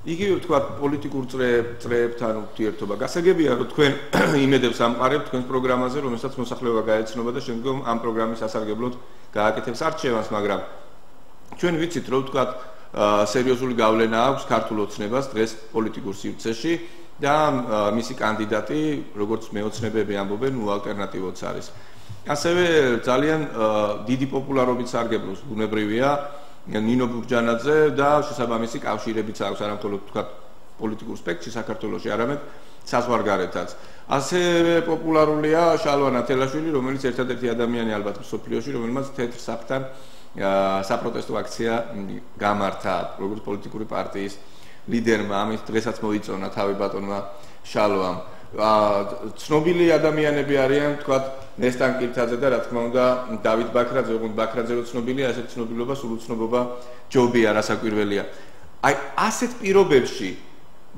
იგივე ვთქვათ პოლიტიკურ წრეებთან ურთიერთობა. გასაგებია რომ თქვენ იმედებს ამყარებთ თქვენს პროგრამაზე, რომელსაც მოსახლეობა გაეცნობა და შემდგომ ამ პროგრამის სასარგებლოდ გააკეთებს არჩევანს, მაგრამ ჩვენ ვიცით რომ ვთქვათ სერიოზული გავლენა აქვს ქართულ ოცნებას დღეს პოლიტიკურ სივრცეში და მისი კანდიდატი, როგორც მეოცნებები ამბობენ, ალტერნატივოც არის. ასევე ძალიან დიდი პოპულარობით სარგებლობს ბუნებრივია ნინო ბურჯანაძე და შესაბამისი კავშირებიც აქვს არა მხოლოდ თქვა პოლიტიკურ სპექტრში საქართველოში, არამედ საზღვარგარეთაც. ასევე პოპულარულია შალვა ნათელაშვილი, რომელიც ერთადერთი ადამიანი ალბათ მსოფლიოში, რომელმაც თეთრ საფთან საპროტესტო აქცია გამართა როგორც პოლიტიკური პარტიის ლიდერმა, ამით დღესაც მოიწონა თავი ბატონმა შალვამ. ცნობილი ადამიანები არიან, თქვათ, ნესტან კირთაძე და რა თქმა უნდა დავით ბაქრაძე, ოღონდ ბაქრაძე რო ცნობილია, ასეთ ცნობილობა, სულ უცნობობა ჯობია, რასაკვირველია. აი, ასეთ პირობებში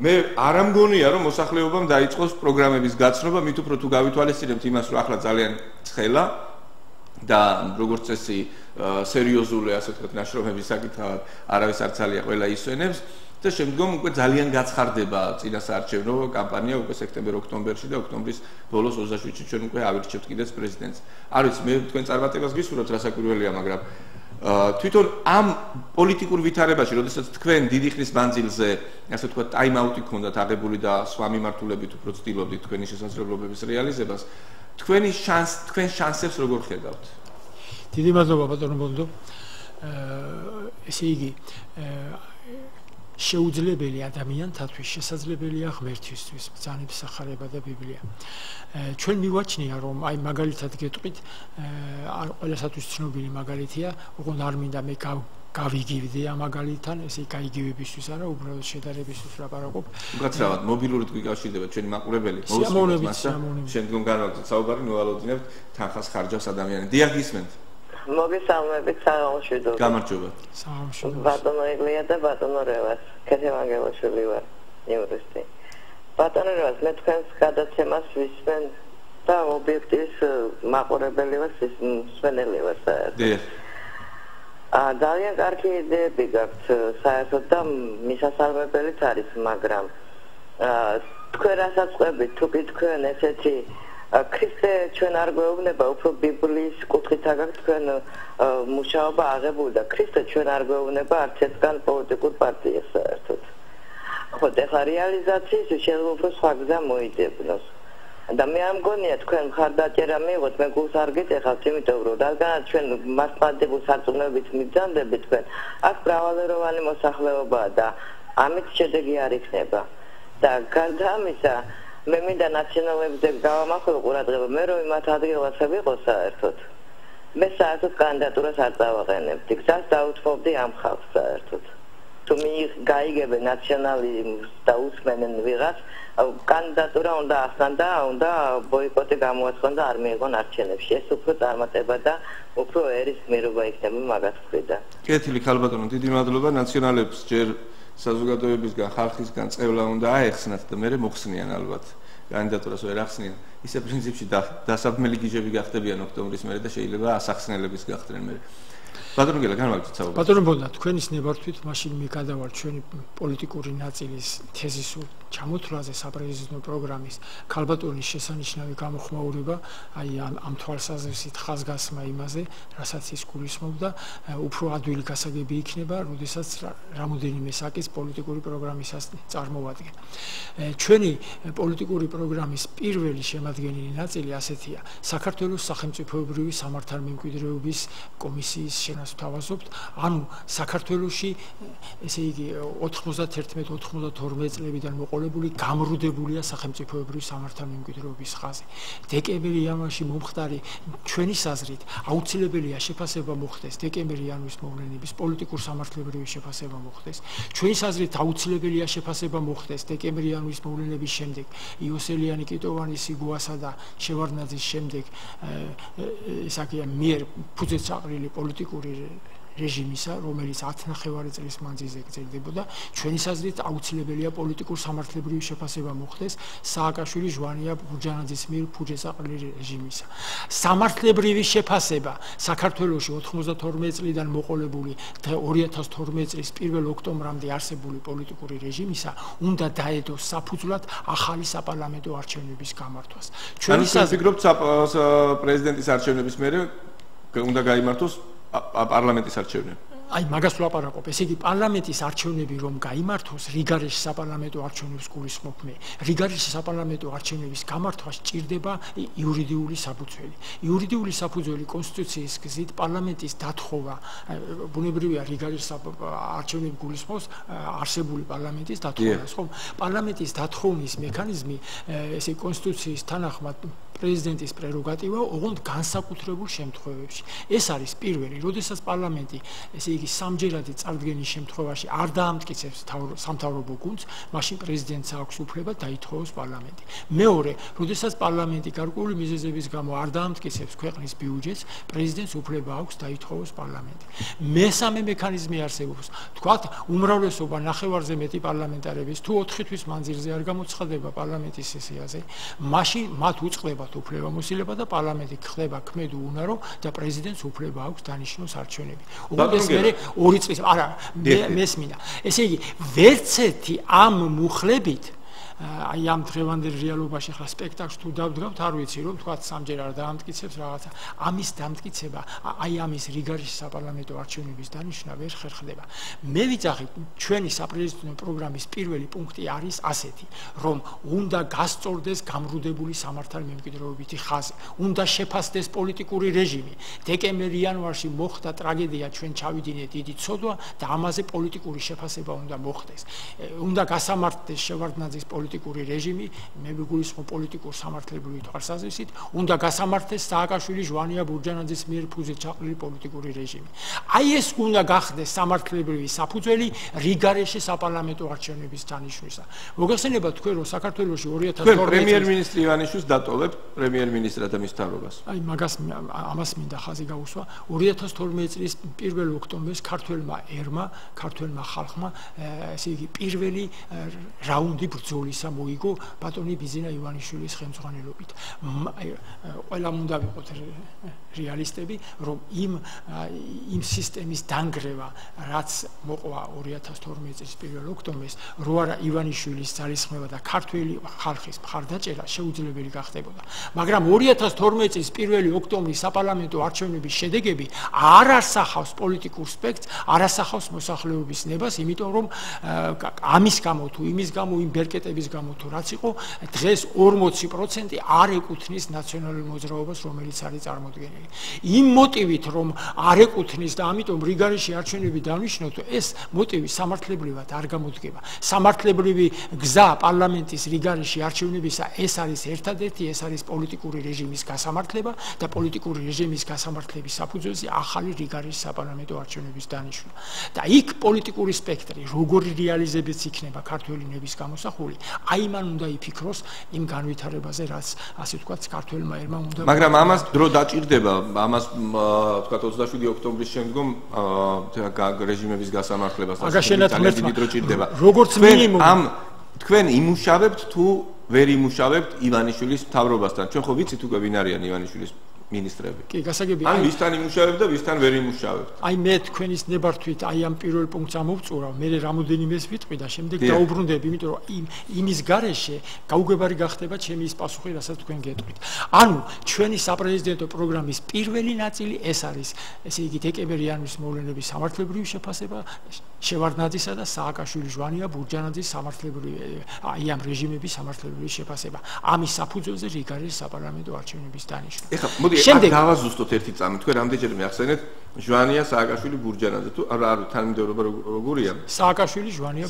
მე არ ამგონია, რომ მოსახლეობამ დაიწყოს პროგრამების გაცნობა, მით უფრო თუ გავითვალისწინებთ იმას, რომ ახლა ძალიან ცხელა და როგორც წესი სერიოზული, ასე ვთქვათ, ნაშრომების საკითხად არავის არ ცალია, ყველა ისვენებს. და შემდგომ უკვე ძალიან გაცხარდება წინასაარჩევნო კამპანია უკვე სექტემბერ-ოქტომბერში და ოქტომბრის ბოლოს 27-ში ჩვენ უკვე ავირჩევთ კიდეც პრეზიდენტს. არ ვიცი, მე თქვენ წარმატებას გისურვებთ, რასაკვირველია, მაგრამ თვითონ ამ პოლიტიკურ ვითარებაში, როდესაც თქვენ დიდი ხნის მანძილზე, ასე ვთქვათ, ტაიმ-აუტი გქონდათ აღებული და სხვა მიმართულებით უფრო ცდილობდით თქვენი შესაძლებლობების რეალიზებას, თქვენ შანსებს როგორ ხედავთ? დიდი მადლობა ბატონო ბონდო. ესე იგი შეუძლებელი ადამიანთათვის შესაძლებელია ღმერთისთვის, ბრძანების სახარება და ბიბლია. ჩვენ მივაჩნია, რომ აი მაგალითად გეტყვით, ყველასათვის ცნობილი მაგალითია, ოღონდ არ მინდა მე გავიგივდე ამ მაგალითთან, ესე გაიგივებისთვის არა, უბრალოდ შედარებისთვის ლაპარაკობ. უკაცრავად მობილურით გვიკავშირდება ჩვენი მაყურებელი, მოვუსმინოთ, შემდგომ განვაგრძელოთ საუბარი, მოვალოდინებთ თანხას ხარჯავს ადამიანი. დიახ, გისმენთ. მოგესალმებით, საღამოშვიდობა. გამარჯობა. საღამოშვიდობა. ბატონო ილია და ბატონო რევას. ქეთევანგელაშვილი ვარ, იურისტი. ბატონო რევას, მე თქვენს გადაცემას ვისმენ და ობიექტის მაყურებელი ვარ, მსმენელი ვარ საერთოდ. დიახ. ძალიან კარგი იდეები გაქვთ საერთოდ და მისასალმებელიც არის, მაგრამ თქვენ რასაც ყვებით, თუ კი თქვენ ესეთი ქრისტე ჩვენ არ გვეუბნება, უფრო ბიბლიის კუთხით აქვს თქვენ მუშაობა აღებული და ქრისტე ჩვენ არ გვეუბნება არც ერთგან პოლიტიკურ პარტიას საერთოდ. ხო, ეხლა რეალიზაციის შეიძლება უფრო სხვა გზა მოიძებნოს. და მე არ მგონია თქვენ მხარდაჭერა მიიღოთ, მე გულს არ გიტეხავთ, იმიტომ რომ რადგანაც ჩვენ მასშტაბებულ სარწმუნოებით მიგზავნდებით თქვენ, აქ მრავალეროვანი მოსახლეობაა და ამით შედეგი არ იქნება. და გარდა ამისა, მე მინდა ნაციონალებზე გავამახვილო ყურადღება, მე რომ იმათ ადგილას ვიყო საერთოდ. მე საერთოდ კანდიდატურას არ დავაყენებდი, გზას დაუთმობდი ამ ხალხს საერთოდ. თუ გაიგებენ ნაციონალიზმს და უსმენენ ვიღაც, კანდიდატურა უნდა ახსნან და უნდა ბოიკოტი გამოაცხადონ და არ მიიღონ არჩევნებში. ეს უფრო წარმატება და უფრო ერისმიერობა იქნება მაგას ვხვდა. კეთილი ქალბატონო, დიდი მადლობა. ნაციონალებს ჯერ საზოგადოებისგან, ხალხისგან წევლა უნდა აეხსნათ და მერე მოხსნიან ალბათ. კანდიდატურას ვერ ახსნიან. ისე პრინციპში დასაბმელი გიჟები გახდებიან ოქტომბრის მერე და შეიძლება ასახსნელების გახდნენ მერე. ბატონო გელა, განვაგრძელოთ საუბარი. ბატონო ბონდა, თქვენის ნებართვით მაშინ მე გადავარ ჩვენი პოლიტიკური ნაწილის თეზისურ ჩამოთვლაზე საპრეზიდენტო პროგრამის ქალბატონის შესანიშნავი გამოხმაურება, აი ამ თვალსაზრისით ხაზგასმა იმაზე, რასაც ის გულისხმობდა, უფრო ადვილი გასაგები იქნება, როდესაც რამოდენიმე საკის პოლიტიკური პროგრამისას წარმოვადგენ. ჩვენი პოლიტიკური პროგრამის პირველი შემადგენელი ნაწილი ასეთია: საქართველოს სახელმწიფოებრივი სამართალმემკვიდრეობის კომისიის შენასთავაზობთ, ანუ საქართველოში, ესე იგი 91-92 წლებიდან მოყოლებული მოყოლებული გამრუდებულია სახელმწიფოებრივი სამართალმემკვიდრეობის ხაზი. დეკემბერ-იანვარში მომხდარი ჩვენი საზრით აუცილებელია შეფასება მოხდეს დეკემბერ-იანვრის მოვლენების პოლიტიკურ სამართლებრივი შეფასება მოხდეს. ჩვენი საზრით აუცილებელია შეფასება მოხდეს დეკემბერ-იანვრის მოვლენების შემდეგ იოსელიანი, კიტოვანი, სიგუასა და შევარდნაძის შემდეგ ისაკია მიერ ფუძეცაყრილი პოლიტიკური რეჟიმისა, რომელიც 10 ნახევარი წლის მანძილზე გრძელდებოდა, ჩვენი საზრით აუცილებელია პოლიტიკურ სამართლებრივი შეფასება მოხდეს სააკაშვილი, ჟვანია, ბურჯანაძის მიერ ფუძეცაყრილი რეჟიმისა. სამართლებრივი შეფასება საქართველოში 92 წლიდან მოყოლებული 2012 წლის 1 ოქტომბრამდე არსებული პოლიტიკური რეჟიმისა უნდა დაედოს საფუძვლად ახალი საპარლამენტო არჩევნების გამართვას. ჩვენი საზრით ვფიქრობთ პრეზიდენტის არჩევნების მერე უნდა გაიმართოს პარლამენტის არჩევნები. აი მაგას ვლაპარაკობ. ესე იგი პარლამენტის არჩევნები რომ გაიმართოს, რიგარეში საპარლამენტო არჩევნებს გულისხმობ მე. რიგარეში საპარლამენტო არჩევნების გამართვა სჭირდება იურიდიული საფუძველი. იურიდიული საფუძველი კონსტიტუციის გზით პარლამენტის დათხოვა, ბუნებრივია რიგარეში არჩევნები გულისხმობს არსებული პარლამენტის დათხოვას, ხო? პარლამენტის დათხოვნის მექანიზმი, ესე კონსტიტუციის თანახმად პრეზიდენტის პრეროგატივა, ოღონდ განსაკუთრებულ შემთხვევებში. ეს არის პირველი, როდესაც პარლამენტი, ესე იგი სამჯერადი წარდგენის შემთხვევაში არ დაამტკიცებს სამთავრობო გუნდს, მაშინ პრეზიდენტს აქვს უფლება დაითხოვოს პარლამენტი. მეორე, როდესაც პარლამენტი გარკვეული მიზეზების გამო არ დაამტკიცებს ქვეყნის ბიუჯეტს, პრეზიდენტს უფლება აქვს დაითხოვოს პარლამენტი. მესამე მექანიზმი არსებობს, თქვათ, უმრავლესობა ნახევარზე მეტი პარლამენტარების თუ 4 თვის მანძილზე არ გამოცხადება პარლამენტის სესიაზე, მაშინ მათ უწყლებათ უფლებამოსილება და პარლამენტი ხდება ქმედ უუნარო და პრეზიდენტს უფლება აქვს დანიშნოს არჩევნები. უბრალოდ მე 2 წლის არა მესმინა. ესე იგი ვერც ერთი ამ მუხლებით აი ამ დღევანდელ რეალობაში ხა სპექტაკლს თუ დავდგავთ, არ ვიცი რომ თქვა სამჯერ არ დაამტკიცებს რაღაცა. ამის დამტკიცება, აი ამის რიგარეში საპარლამენტო არჩევნების დანიშნა ვერ ხერხდება. მე ვიცახი ჩვენი საპრეზიდენტო პროგრამის პირველი პუნქტი არის ასეთი, რომ უნდა გასწორდეს გამრუდებული სამართალმემკვიდრეობითი ხაზი, უნდა შეფასდეს პოლიტიკური რეჟიმი. დეკემბერ-იანვარში მოხდა ტრაგედია, ჩვენ ჩავიდინეთ დიდი ცოდვა და ამაზე პოლიტიკური შეფასება უნდა მოხდეს. უნდა გასამართლდეს შევარდნაძის პოლიტიკური რეჟიმი, მე ვიგულისხმობ პოლიტიკურ სამართლებრივი თვალსაზრისით, უნდა გასამართლდეს სააკაშვილი, ჟვანია, ბურჯანაძის მიერ ფუძეცაყრილი პოლიტიკური რეჟიმი. აი ეს უნდა გახდეს სამართლებრივი საფუძველი რიგარეში საპარლამენტო არჩევნების დანიშვნისა. მოგეხსენებათ თქვენ რომ საქართველოში 2012 პრემიერ-მინისტრი ივანიშვილს დატოვებთ პრემიერ-მინისტრად და მის მთავრობას. აი მაგას ამას მინდა ხაზი გაუსვა. 2012 წლის 1 ოქტომბერს ქართველმა ერმა, ქართველმა ხალხმა, ესე იგი პირველი რაუნდი ბრძოლისა მოიგო ბატონი ბიზინა ივანიშვილის ხელმძღვანელობით. ყველა უნდა ვიყოთ რეალისტები, რომ იმ სისტემის დანგრევა, რაც მოყვა 2012 წლის 1 ოქტომბერს, რო არა ივანიშვილის ძალისხმევა და ქართველი ხალხის მხარდაჭერა შეუძლებელი გახდებოდა. მაგრამ 2012 წლის 1 ოქტომბრის საპარლამენტო არჩევნების შედეგები არ ასახავს პოლიტიკურ სპექტრს, არ ასახავს მოსახლეობის ნებას, იმიტომ რომ ამის გამო თუ იმის გამო, იმ ბერკეტების გამო თუ რაც იყო, დღეს 40% არ ეკუთვნის ნაციონალურ მოძრაობას, რომელიც არის წარმოდგენილი. იმ მოტივით, რომ არ ეკუთვნის და ამიტომ რიგარეში არჩევნები დავნიშნოთ, ეს მოტივი სამართლებრივად არ გამოდგება. სამართლებრივი გზა პარლამენტის რიგარეში არჩევნებისა ეს არის ერთადერთი, ეს არის პოლიტიკური რეჟიმის გასამართლება და პოლიტიკური რეჟიმის გასამართლების საფუძველზე ახალი რიგარეში საპარლამენტო არჩევნების დანიშვნა. და იქ პოლიტიკური სპექტრი როგორი რეალიზებიც იქნება ქართველი ნების გამოსახული, აი მან უნდა იფიქროს იმ განვითარებაზე, რაც ასე ვთქვათ, ქართველმა ერმა უნდა. მაგრამ ამას დრო დაჭირდება, ამას ვთქვათ 27 ოქტომბრის შემდგომ რეჟიმების გასამართლებას ძალიან დრო ჭირდება. როგორც მინიმუმ თქვენ იმუშავებთ თუ ვერ იმუშავებთ ივანიშვილის მთავრობასთან? ჩვენ ხო ვიცით უკვე ვინ არიან ივანიშვილის მინისტრები. კი, გასაგებია. ან ვისთან იმუშავებთ და ვისთან ვერ იმუშავებთ? აი მე თქვენის ნებართვით აი ამ პირველ პუნქტს ამოვწურავ, მე რამოდენიმეს ვიტყვი და შემდეგ დაუბრუნდები, იმიტომ რომ იმის გარეშე გაუგებარი გახდება ჩემი ის პასუხი, რასაც თქვენ გეტყვით. ანუ ჩვენი საპრეზიდენტო პროგრამის პირველი ნაწილი ეს არის, ესე იგი დეკემბერ-იანვრის მოვლენების სამართლებრივი შეფასება, შევარდნაძისა და სააკაშვილი, ჟვანია, ბურჯანაძის სამართლებრივი აი ამ რეჟიმების სამართლებრივი შეფასება. ამის საფუძველზე რიგარეში საპარლამენტო არჩევნების დანიშვნა. ეხლა მოდი შემდეგ დავაზუსტოთ ერთი წამი. თქვენ რამდენჯერ მიახსენეთ ჟვანია სააკაშვილი ბურჯანაძე თუ არა თანმიმდევრობა როგორია? სააკაშვილი ჟვანია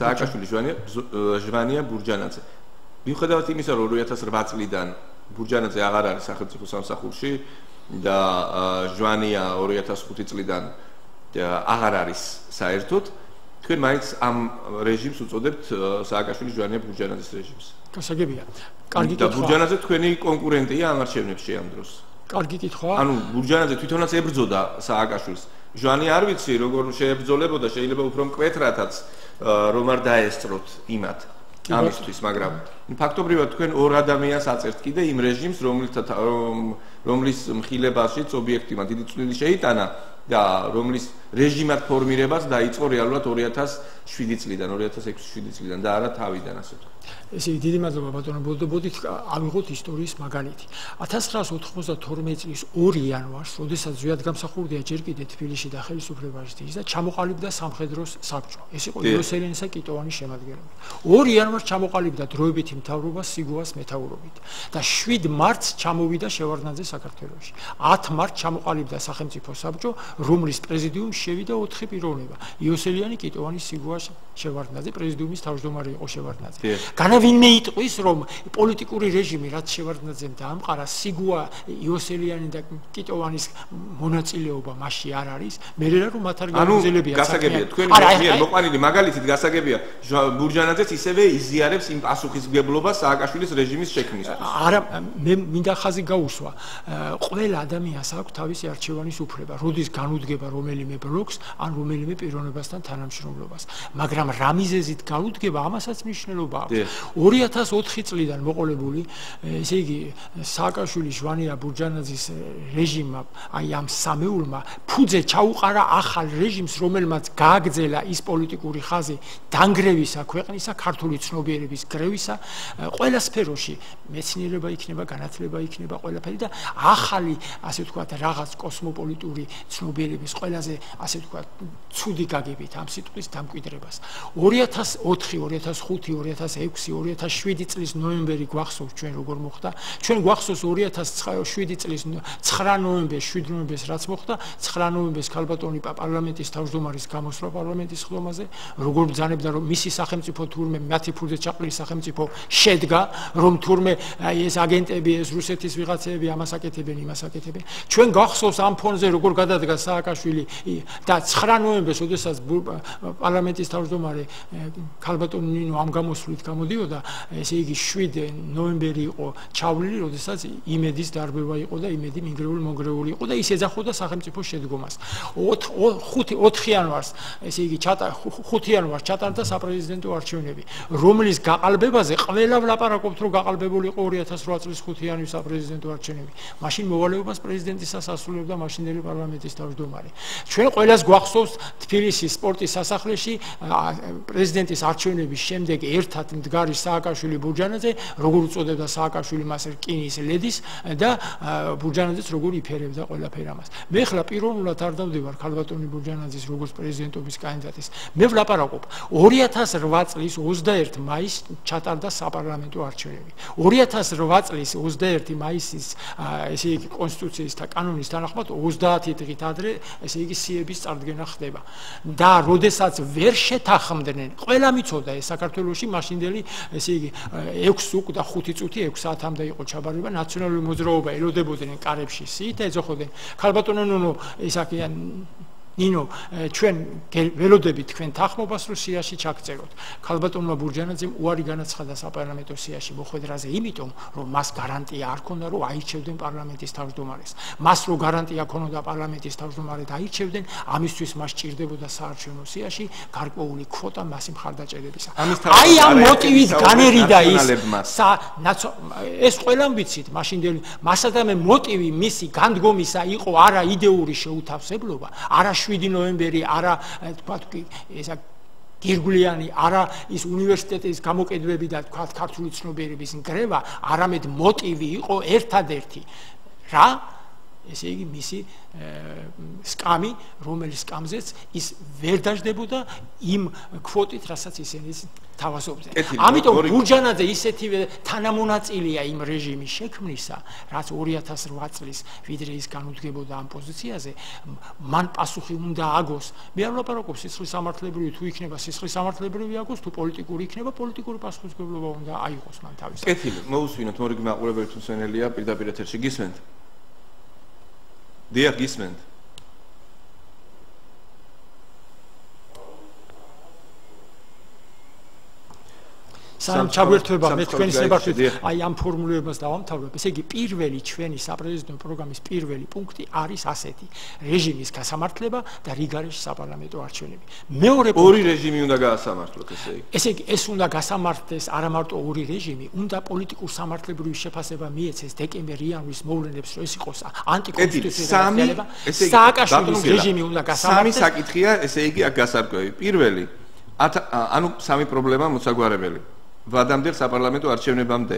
ჟვანია ბურჯანაძე. მიუხედავად იმისა, რომ 2008 წლიდან ბურჯანაძე აღარ არის სახელმწიფო სამსახურში და ჟვანია 2005 წლიდან აღარ არის საერთოდ, თქვენ მაინც ამ რეჟიმს უწოდებთ სააკაშვილი ჟვანია ბურჯანაძის რეჟიმს. გასაგებია. კარგი კითხვა. და ბურჯანაძე თქვენი კონკურენტია ამ არჩევნებში ამ დროს. კარგი კითხვა. ანუ ბურჯანაძე თვითონაც ებრძოდა სააკაშვილს. ჟვანი არ ვიცი როგორ შეებრძოლებოდა, შეიძლება უფრო მკვეთრათაც რომ არ დაესწროთ იმათ ამისთვის, მაგრამ ფაქტობრივად თქვენ ორ ადამიანს აწერთ კიდე იმ რეჟიმს, რომლის მხილებაშიც ობიექტივად დიდი წვლილი შეიტანა და რომლის რეჟიმად ფორმირებას დაიწყო რეალურად 2007 წლიდან, 2006-7 წლიდან და არა თავიდან ასე ვთქვათ. ესე იგი დიდი მადლობა ბატონო ბოდით ავიღოთ ისტორიის მაგალითი. 1992 წლის 2 იანვარს, როდესაც ზვიად გამსახურდია ჯერ კიდევ თბილისში და ხელისუფლებაში და ჩამოყალიბდა სამხედრო საბჭო. ეს იყო იოსელიანისა კიტოვანის შემადგენლობით. 2 იანვარს ჩამოყალიბდა დროებითი მთავრობა სიგუას მეთაურობით და 7 მარტს ჩამოვიდა შევარდნაძე საქართველოში. 10 მარტს ჩამოყალიბდა სახელმწიფო საბჭო, რომლის პრეზიდიუმს შევიდა 4 პიროვნება. იოსელიანი, კიტოვანი, სიგუა, შევარდნაძე, პრეზიდიუმის თავმჯდომარე იყო შევარდნაძე. განავინმე იტყვის, რომ პოლიტიკური რეჟიმი რაც შევარდნაძემ დაამყარა, სიგუა, იოსელიანი და კიტოვანის მონაწილეობა მასში არ არის, მე რა რომ მათ არ გამოგზელებია. გასაგებია, თქვენი მიერ მოყვანილი მაგალითით გასაგებია, ბურჯანაძეც ისევე იზიარებს იმ პასუხისმგებლობას სააკაშვილის რეჟიმის შექმნისთვის. არა, მე მინდა ხაზი გაუსვა. ყველა ადამიანს აქვს თავისი არჩევანის უფლება, როდის განუდგება რომელიმე ბლოკს ან რომელიმე პიროვნებასთან თანამშრომლობას. მაგრამ რა მიზეზით განუდგება, ამასაც მნიშვნელობა აქვს. 2004 წლიდან მოყოლებული, ესე იგი, სააკაშვილი ჟვანია ბურჯანაძის რეჟიმმა, აი ამ სამეულმა ფუძე ჩაუყარა ახალ რეჟიმს, რომელმაც გააგრძელა ის პოლიტიკური ხაზი დანგრევისა ქვეყნისა, ქართული ცნობიერების გრევისა, ყველა სფეროში, მეცნიერება იქნება, განათლება იქნება, ყველაფერი და ახალი, ასე ვთქვათ, რაღაც კოსმოპოლიტური ცნობიერების ყველაზე, ასე ვთქვათ, ცუდი გაგებით ამ სიტყვის დამკვიდრებას. 2004, 2005, 2006, 2007 წლის ნოემბერი გვახსოვს ჩვენ როგორ მოხდა. ჩვენ გვახსოვს 2007 წლის 9 ნოემბერს, 7 ნოემბერს რაც მოხდა, 9 ნოემბერს ქალბატონი პარლამენტის თავმჯდომარის გამოსვლა პარლამენტის ხდომაზე, როგორ ბრძანებდა რომ მისი სახელმწიფო თურმე მათი ფულზე ჩაყრილი სახელმწიფო შედგა, რომ თურმე ეს აგენტები, ეს რუსეთის ვიღაცები ამას აკეთებენ, იმას აკეთებენ. ჩვენ გვახსოვს ამ ფონზე როგორ გადადგა სააკაშვილი და 9 ნოემბერს, როდესაც პარლამენტის თავმჯდომარე ქალბატონი ნინო ამ გამოსვლით გამოდიოდა, ესე იგი 7 ნოემბერი იყო ჩავლილი, როდესაც იმედის დარბევა იყო და იმედი მონგრეული იყო და ის ეძახოდა სახელმწიფო შედგომას. 4 იანვარს, ესე იგი 5 იანვარს ჩატარდა საპრეზიდენტო არჩევნები, რომლის გაყალბებაზე ყველა ვლაპარაკობთ, რომ გაყალბებული იყო 2008 წლის 5 იანვრის საპრეზიდენტო არჩევნები. მაშინ მოვალეობას პრეზიდენტისას ასრულებდა მაშინდელი პარლამენტის თავმჯდომარე. ჩვენ ყველას გვახსოვს თბილისის სპორტის სასახლეში პრეზიდენტის არჩევნების შემდეგ ერთად მდგარი სააკაშვილი ბურჯანაძე, როგორ უწოდებდა სააკაშვილი მას რკინის ლედის და ბურჯანაძეც როგორ იფერებდა ყველაფერ ამას. მე ხლა პიროვნულად არ დავდივარ ქალბატონი ბურჯანაძის როგორც პრეზიდენტობის კანდიდატის. მე ვლაპარაკობ 2008 წლის 21 მაისს ჩატარდა საპარლამენტო არჩევნები. 2008 წლის 21 მაისის ესე იგი კონსტიტუციის და კანონის თანახმად 30 დღით ადრე ესე იგი სიების წარდგენა ხდება. და როდესაც ვერ შეთანხმდნენ, ყველა მიცოდა ეს საქართველოში მაშინდელი ესე იგი 6 უკვე და 5 წუთი 6 საათამდე იყო ჩაბარება, ნაციონალური მოძრაობა ელოდებოდნენ კარებში სიით და ეძახოდნენ ქალბატონო ნონო ესაკია ნინო ჩვენ ველოდებით თქვენ თანხმობას რომ სიაში ჩაგწეროთ. ქალბატონმა ბურჯანაძემ უარი განაცხადა საპარლამენტო სიაში მოხვედრაზე, იმიტომ რომ მას გარანტია არ ქონდა რომ აირჩევდნენ პარლამენტის თავმჯდომარეს. მას რო გარანტია ქონოდა პარლამენტის თავმჯდომარედ აირჩევდნენ, ამისთვის მას ჭირდებოდა საარჩევნო სიაში გარკვეული კვოტა მასი მხარდაჭერებისა. აი ამ მოტივით განერიდა ის ეს ყველამ ვიცით მაშინდელი მასადამე მოტივი მისი განდგომისა იყო არა იდეური შეუთავსებლობა, არა 7 ნოემბერი, არა თქვა ესა გირგვლიანი, არა ის უნივერსიტეტის გამოკედლები და თქვა ქართული ცნობიერების ნგრევა, არამედ მოტივი იყო ერთადერთი. რა? ესე იგი მისი სკამი, რომელიც სკამზეც ის ვერ დაждდებოდა იმ კვოტით, რასაც ისინი თავაზობდნენ. ამიტომ ბურჯანაძე ისეთივე თანამონაწილეა იმ რეჟიმის შექმნისა, რაც 2008 წლის ვიდრე ის განუდგებოდა ამ პოზიციაზე, მან პასუხი უნდა აგოს. მე არ ვლაპარაკობ სისხლის სამართლებრივი თუ იქნება სისხლის სამართლებრივი აგოს, თუ პოლიტიკური იქნება, პოლიტიკური პასუხისმგებლობა უნდა აიღოს მან თავის. კეთილი, მოусვინოთ მორიგი მაყურებელი თუნსენელია პირდაპირ ეთერში გისმენთ? დიახ, გისმენთ. სამ ჩაგვერთვება მე თქვენის ნებართვით აი ამ ფორმულირებას დავამთავრებ. ესე იგი პირველი ჩვენი საპრეზიდენტო პროგრამის პირველი პუნქტი არის ასეთი: რეჟიმის გასამართლება და რიგარეშ საპარლამენტო არჩევნები. მეორე ორი რეჟიმი უნდა გაასამართლოს, ესე იგი. ესე იგი ეს უნდა გასამართლდეს არა მარტო ორი რეჟიმი, უნდა პოლიტიკურ სამართლებრივი შეფასება მიეცეს დეკემბერ-იანვრის მოვლენებს, რომ ეს იყოს ანტიკონსტიტუციური ძალება. სააკაშვილის რეჟიმი უნდა გასამართლდეს. სამი საკითხია, ესე იგი აქ გასარკვევი. პირველი, ანუ სამი პრობლემა მოსაგვარებელი. ვადამდელ საპარლამენტო არჩევნებამდე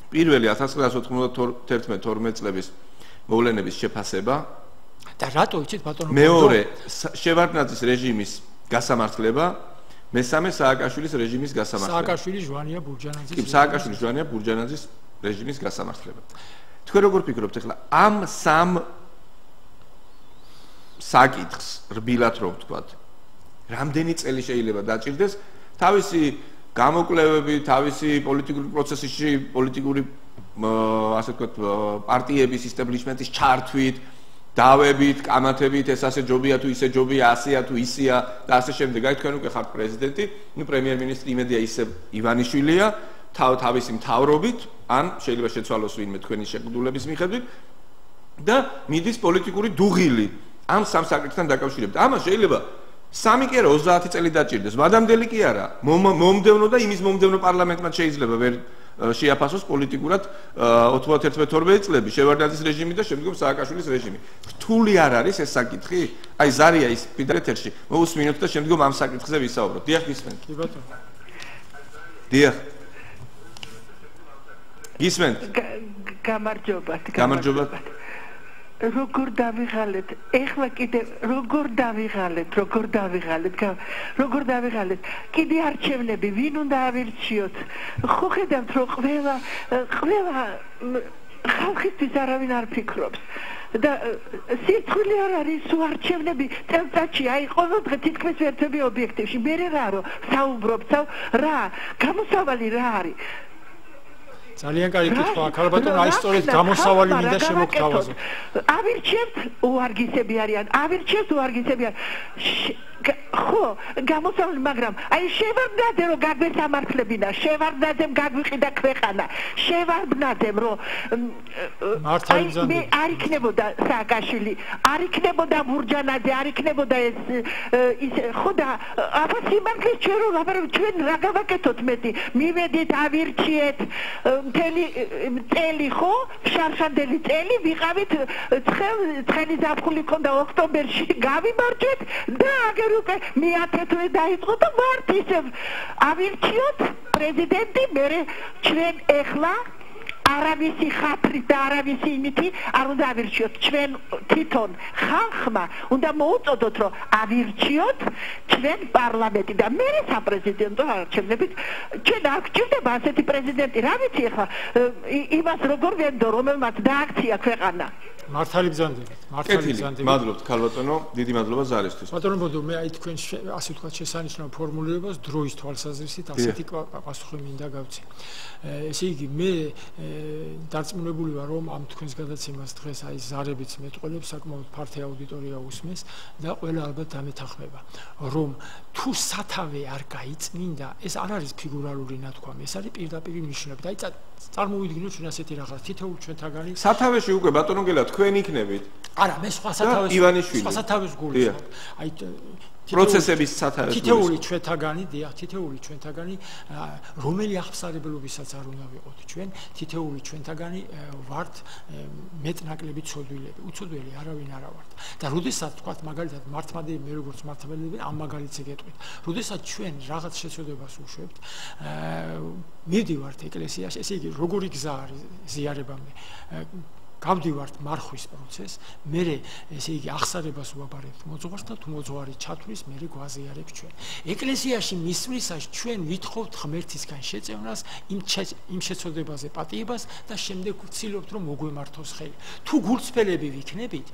პირველი 1991-12 წლების მოვლენების შეფასება და რატო იცით ბატონო მეორე შევარდნაძის რეჟიმის გასამართლება მესამე სააკაშვილის რეჟიმის გასამართლება სააკაშვილი ჟვანია ბურჯანაძის სააკაშვილი ჟვანია ბურჯანაძის რეჟიმის გასამართლება თქვენ როგორ ფიქრობთ ახლა ამ სამ საკითხს რბილად რომ ვთქვათ რამდენი წელი შეიძლება დაჭირდეს თავისი გამოკვლევები თავისი პოლიტიკური პროცესში პოლიტიკური ასე ვთქვათ პარტიების ისტაბლიშმენტის ჩართვით დავებით, კამათებით, ეს ასე ჯობია თუ ისე ჯობია, ასეა თუ ისეა და ასე შემდეგ. აი თქვენ უკვე ხართ პრეზიდენტი, ნუ პრემიერ-მინისტრი იმედია ისე ივანიშვილია, თავისი მთავრობით, ან შეიძლება შეცვალოს ვინმე თქვენი შეგვიძლობის მიხედვით და მიდის პოლიტიკური დუღილი ამ სამ საკითხთან დაკავშირებით. ამას შეიძლება სამი კი არა 30 წელი დაჭირდეს. ვადამდელი კი არა. მომდევნო და იმის მომდევნო პარლამენტმა შეიძლება ვერ შეაფასოს პოლიტიკურად 91-12 წლები შევარდნაძის რეჟიმი და შემდგომ სააკაშვილის რეჟიმი. რთული არ არის ეს საკითხი? აი ზარია ის პიდრეთერში. მოусმინოთ და შემდგომ ამ საკითხზე ვისაუბროთ. დიახ, გისმენთ? კი ბატონო. დიახ. გისმენთ? გამარჯობა. გამარჯობა. როგორ დავიღალეთ? ეხლა კიდე როგორ დავიღალეთ? კიდე არჩევნები ვინ უნდა ავირჩიოთ? ხო ხედავთ რომ ყველა ხალხისთვის არავინ არ ფიქრობს. და სიცხვილე არ არის არჩევნები წელწადში აი ყოველდღე თითქმის ერთები ობიექტივში მე რა რომ საუბრობთ რა გამოსავალი რა არის ძალიან კარგი კითხვა, ქალბატონო, აი სწორედ გამოსავალი მინდა შემოგთავაზოთ. ავირჩიებთ უარგისები არიან, ავირჩიებთ უარგისები არიან. ხო, გამოსავალი, მაგრამ აი შევარდნაძემ რომ გაგვესამართლებინა, შევარდნაძემ გაგვიყიდა ქვეყანა, შევარდნაძემ რომ აი არ იქნებოდა სააკაშვილი, არ იქნებოდა ბურჯანაძე, არ იქნებოდა ეს ხო და აბა სიმართლეს ჩვენ რომ ლაპარაკობთ, ჩვენ რა გავაკეთოთ მეტი? მივედით ავირჩიეთ მთელი წელი ხო? შარშანდელი წელი ვიყავით ცხელი ზაფხული ქონდა ოქტომბერში გავიმარჯვეთ და აგერ უკვე მე-10 დაიწყო და ვართ ისე ავირჩიოთ პრეზიდენტი მერე ჩვენ ეხლა არავისი ხათრით და არავისი იმითი არ უნდა ავირჩიოთ ჩვენ თვითონ ხალხმა უნდა მოუწოდოთ რომ ავირჩიოთ ჩვენ პარლამენტი და მერე საპრეზიდენტო არჩევნებით ჩვენ არ გვჭირდება ასეთი პრეზიდენტი რა ვიცი ახლა იმას როგორ ვენდო რომელმაც დააქცია ქვეყანა მართალი ბრძანდებით მადლობთ ქალბატონო დიდი მადლობა ზარისთვის ბატონო ბოდო მე აი თქვენ ასე ვთქვათ შესანიშნავ ფორმულირებას დროის თვალსაზრისით ასეთი პასუხი მინდა გავცი ესე იგი მე დარწმუნებული ვარ რომ ამ თქვენს გადაცემას დღეს აი ზარებიც მეტყოლებს საკმაოდ ფართე აუდიტორია usmens და ყველა ალბათ დამეთანხმება რომ თუ სათავე არ გაიწმინდა ეს არ არის ფიგურალური ნათქვამი ეს არის პირდაპირი ნიშნები და აი წარმოვიდგინოთ ჩვენ ასეთი რაღაც თითოეულ ჩვენთაგანი სათავეში უკვე ბატონო გელა თქვენ იქნებით არა მე სხვა სათავეს გულისხმობ აი პროცესების სათავეს თითოეული ჩვენთაგანი დიახ თითოეული ჩვენთაგანი რომელი აღსარებლობისაც არ უნდა ვიყოთ ჩვენ თითოეული ჩვენთაგანი ვართ მეტნაკლები ცოდვილები უცოდველი არავინ არა ვართ და როდესაც თქვათ მაგალითად მართლმადიდებლები მე როგორც მართლმადიდებლები ამ მაგალითზე გეტყვით როდესაც ჩვენ რაღაც შეცდომებას უშვებთ მივდივართ ეკლესიაში ესე იგი როგორი გზა არის ზიარებამდე გავდივართ მარხვის პროცესს, მე ესე იგი აღსარებას ვაბარებთ მოძღვარს და თუ მოძღვარი ჩათვლის, მე გვაზიარებს ჩვენ. ეკლესიაში მისვლისას ჩვენ ვითხოვთ ღმერთისგან შეწევნას იმ შეწოდებაზე პატიებას და შემდეგ ვცდილობთ რომ მოგვემართოს ხელი. თუ გულწრფელები ვიქნებით,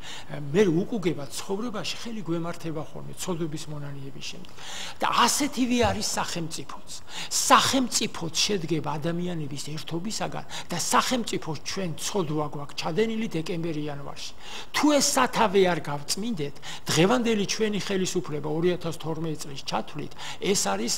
მე უკუგება ცხოვრებაში ხელი გვემართება ხოლმე ცოდვების მონანიების შემდეგ. და ასეთივე არის სახელმწიფოც. სახელმწიფოც შედგება ადამიანების ერთობისაგან და სახელმწიფოს ჩვენ ცოდვა გვაქვს ჩადენილი დეკემბერ-იანვარში. თუ ეს სათავე არ გავწმინდეთ, დღევანდელი ჩვენი ხელისუფლება 2012 წლის ჩათვლით, ეს არის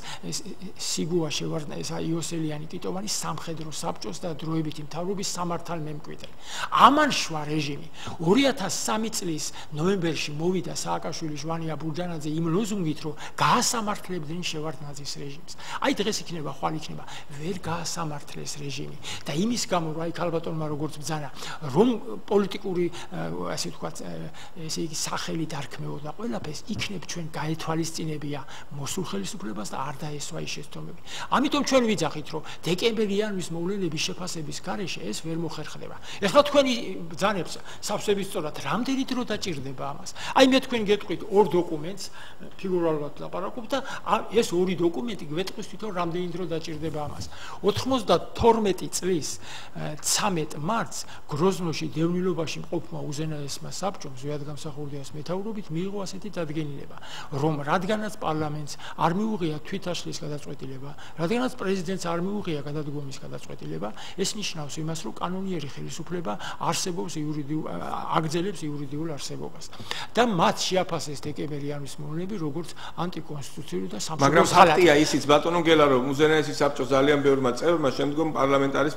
სიგუა შევარდნა ეს იოსელიანი ტიტოვანი სამხედრო საბჭოს და დროებითი მთავრობის სამართალმემკვიდრე. ამანშვა რეჟიმი 2003 წლის ნოემბერში მოვიდა სააკაშვილი, ჟვანია, ბურჯანაძე იმ ლოზუნგით, რომ გაასამართლებდნენ შევარდნაძის რეჟიმს. აი დღეს იქნება, ხვალ იქნება, ვერ გაასამართლეს რეჟიმი და იმის გამო, რომ აი ქალბატონმა როგორც ბრძანა, რომ პოლიტიკური ასე ვთქვათ, ესე იგი სახელი დარქმეოდა ყველაფერს, იქნებ ჩვენ გაეთვალისწინებია მოსულ ხელისუფლებას და არ დაესვა ის შეცდომები. ამიტომ ჩვენ ვიძახით, რომ დეკემბერ-იანვრის მოვლენების შეფასების გარეშე ეს ვერ მოხერხდება. ეხლა თქვენი ბრძანებს სავსებით სწორად რამდენი დრო დაჭირდება ამას? აი მე თქვენ გეტყვით ორ დოკუმენტს, ფიგურალურად ლაპარაკობ და ეს ორი დოკუმენტი გვეტყვის თვითონ რამდენი დრო დაჭირდება ამას. 92 წლის 13 მარტს გროზნოში დევნილობაში მყოფმა უზენაესმა საბჭომ ზვიადგამსახურდიას მეთაურობით მიიღო ასეთი დადგენილება, რომ რადგანაც პარლამენტს არ მიუღია თვითაშლის გადაწყვეტილება, რადგანაც პრეზიდენტს არ მიუღია გადადგომის გადაწყვეტილება, ეს ნიშნავს იმას, რომ კანონიერი ხელისუფლება არსებობს აგრძელებს იურიდიულ არსებობას. და მათ შეაფასეს დეკემბერ-იანვრის მოვლენები როგორც ანტიკონსტიტუციური და სამშობლო მაგრამ ფაქტია ისიც ბატონო გელა, რომ უზენაესი საბჭოს ძალიან ბევრმა წევრმა შემდგომ პარლამენტარის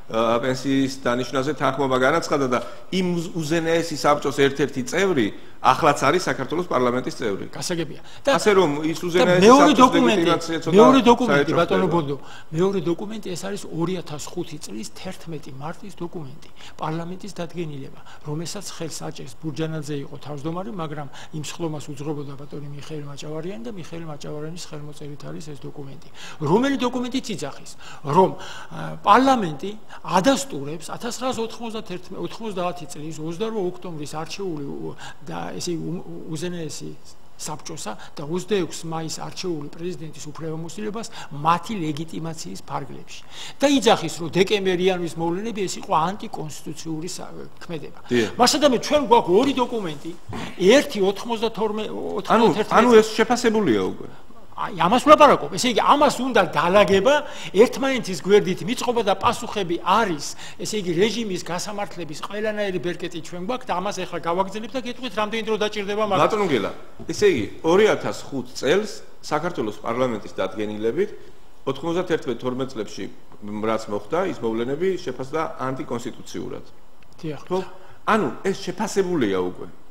პენსიის დანიშნაზე თანხმობა განაცხადა და იმ უზენაესი საბჭოს ერთ-ერთი წევრი ახლაც არის საქართველოს პარლამენტის წევრი. გასაგებია. ასე რომ ის უზენაესი საბჭოს ლეგიტიმაცია ცოტა მეორე დოკუმენტი ბატონო ბოდო, მეორე დოკუმენტი ეს არის 2005 წლის 11 მარტის დოკუმენტი, პარლამენტის დადგენილება, რომელსაც ხელს აჭერს ბურჯანაძე იყო თავმჯდომარე, მაგრამ იმ სხდომას უძღვებოდა ბატონი მიხეილ მაჭავარიანი და მიხეილ მაჭავარიანის ხელმოწერით არის ეს დოკუმენტი. რომელი დოკუმენტიც იძახის, რომ პარლამენტი ადასტურებს 1990 წლის 28 ოქტომბრის არჩეული და ესე უზენაესი საბჭოსა და 26 მაისს არჩეული პრეზიდენტის უფლებამოსილებას მათი ლეგიტიმაციის ფარგლებში. და იძახის, რომ დეკემბერ-იანვრის მოვლენები ეს იყო ანტიკონსტიტუციური ქმედება. მასადამე ჩვენ გვაქვს ორი დოკუმენტი, ერთი 92 ანუ ეს შეფასებულია უკვე. აი ამას ვლაპარაკობ. ესე იგი ამას უნდა დალაგება ერთმანეთის გვერდით მიწყობა და პასუხები არის, ესე იგი რეჟიმის გასამართლების ყველანაირი ბერკეტი ჩვენ გვაქვს და ამას ახლა გავაგრძელებთ და გეტყვით რამდენი დრო დაჭირდება მაგას. ბატონო გელა, ესე იგი 2005 წელს საქართველოს პარლამენტის დადგენილებით 91-12 წლებში რაც მოხდა, ის მოვლენები შეფასდა ანტიკონსტიტუციურად. დიახ. ანუ ეს შეფასებულია უკვე.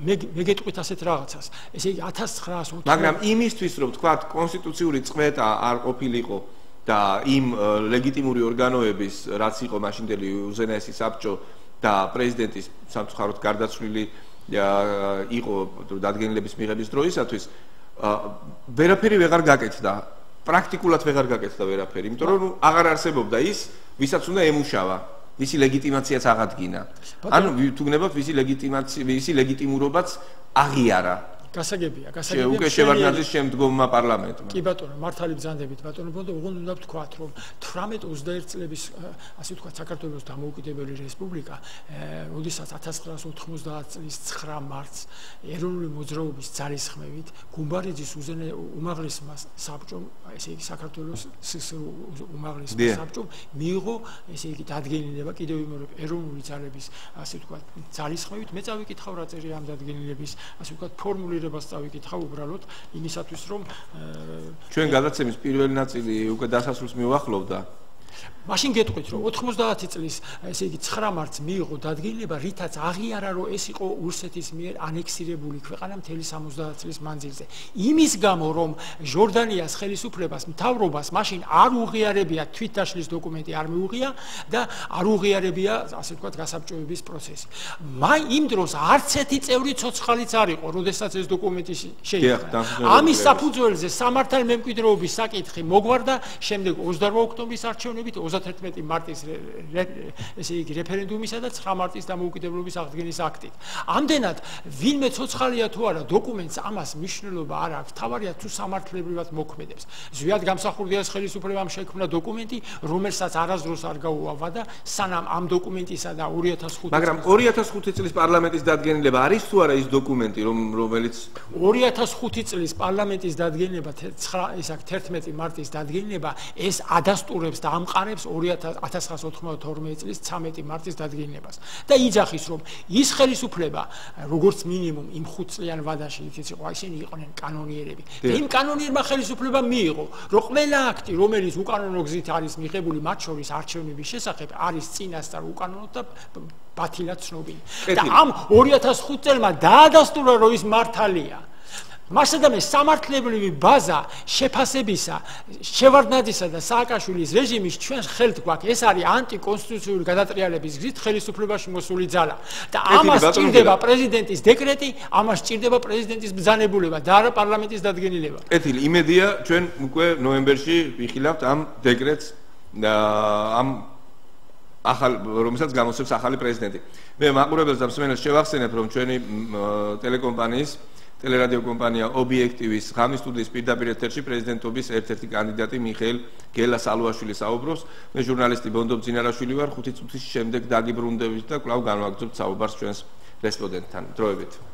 მე გეტყვით ასეთ რაღაცას. ესე იგი 1900 მაგრამ იმისთვის რომ თქვა კონსტიტუციური წვეტა არ ყოფილიყო და იმ ლეგიტიმური ორგანოების რაც იყო მაშინდელი უზენაესი საბჭო და პრეზიდენტის სამწუხაროდ გარდაცვლილი იყო დადგენილების მიღების დროისათვის ვერაფერი ვეღარ გაკეთდა. პრაქტიკულად ვეღარ გაკეთდა ვერაფერი, იმიტომ რომ აღარ არსებობდა ის, ვისაც უნდა ემუშავა. მისი ლეგიტიმაციაც აღადგინა. ანუ თუ გნებავთ მისი ლეგიტიმურობაც აღიარა. გასაგებია. უკვე შევარდნაძის შემდგომმა პარლამენტმა. კი ბატონო, მართალი ბრძანდებით ბატონო, ოღონდ უნდა ვთქვათ, რომ 18-21 წლების ასე ვთქვათ საქართველოს დამოუკიდებელი რესპუბლიკა, როდესაც 1990 წლის 9 მარტს ეროვნული მოძრაობის ძალისხმევით გუმბარიძის უმაღლესმა საბჭომ, ესე იგი საქართველოს უმაღლესმა საბჭომ მიიღო ესე იგი დადგენილება კიდევ იმერობ ეროვნული ძალების ასე ვთქვათ ძალისხმევით. მე წავიკითხავ რა წერია ამ დადგენილების ასე ვთქვათ ფორმული წავიკითხავ უბრალოდ იმისათვის რომ ჩვენ გადაცემის პირველი ნაწილი უკვე დასასრულს მივახლოვდა. მაშინ გეტყვით რომ 90 წლის ესე იგი 9 მარტს მიიღო დადგენილება, რითაც აღიარა რომ ეს იყო რუსეთის მიერ ანექსირებული ქვეყანა მთელი 70 წლის მანძილზე. იმის გამო რომ ჟორდანიას ხელისუფლებას მთავრობას მაშინ არ უღიარებია თვითდაშლის დოკუმენტი არ მიუღია და არ უღიარებია ასე ვთქვათ გასაბჭოების პროცესი. იმ დროს არც ერთი წევრი ცოცხალიც არ იყო, როდესაც ეს დოკუმენტი შეიქმნა. ამის საფუძველზე სამართალმემკვიდრეობის საკითხი მოგვარდა შემდეგ 28 ოქტომბრის არჩევნებით 31 მარტის ესე იგი რეფერენდუმისა და 9 მარტის დამოუკიდებლობის აღდგენის აქტით. ამდენად ვინმე ცოცხალია თუ არა დოკუმენტს ამას მნიშვნელობა არ აქვს. თავარია თუ სამართლებრივად მოქმედებს. ზვიად გამსახურდიას ხელისუფლებამ შექმნა დოკუმენტი, რომელსაც არასდროს არ გაუავა და სანამ ამ დოკუმენტისა და 2005 მაგრამ 2005 წლის პარლამენტის დადგენილება არის თუ არა ის დოკუმენტი, რომელიც 2005 წლის პარლამენტის დადგენილება 11 მარტის დადგენილება ეს ადასტურებს და ამყარებს 1992 წლის 13 მარტის დადგენილებას და იძახის რომ ის ხელისუფლება როგორც მინიმუმ იმ 5 წლიან ვადაში იქაც იყო ისინი იყვნენ კანონიერები და იმ კანონიერმა ხელისუფლებამ მიიღო რომ ყველა აქტი რომელიც უკანონო გზით არის მიღებული მათ შორის არჩევნების შესახებ არის წინასწარ უკანონო და ბათილად ცნობილი და ამ 2005 წელმა დაადასტურა რომ ის მართალია მასადამე სამართლებრივი ბაზა შეფასებისა შევარდნაძისა და სააკაშვილის რეჟიმის ჩვენს ხელთ გვაქვს ეს არის ანტიკონსტიტუციური გადატრიალების გზით ხელისუფლებაში მოსული ძალა და ამას სჭირდება პრეზიდენტის დეკრეტი ამას სჭირდება პრეზიდენტის ბრძანებულება და არა პარლამენტის დადგენილება კეთილი იმედია ჩვენ უკვე ნოემბერში ვიხილავთ ამ დეკრეტს ამ ახალ რომელსაც გამოსცემს ახალი პრეზიდენტი მე მაყურებელს და მსმენელს შევახსენებ რომ ჩვენი ტელეკომპანიის ტელერადიო კომპანია ობიექტივის ღამის სტუდიის პირდაპირ ეთერში პრეზიდენტობის ერთ-ერთი კანდიდატი მიხეილ გელას-ალუაშვილი საუბრობს მე ჟურნალისტი ბონდო ბძინარაშვილი ვარ 5 წუთის შემდეგ დაგიბრუნდებით და კვლავ განვაგრძობთ საუბარს ჩვენს რესპონდენტთან დროებით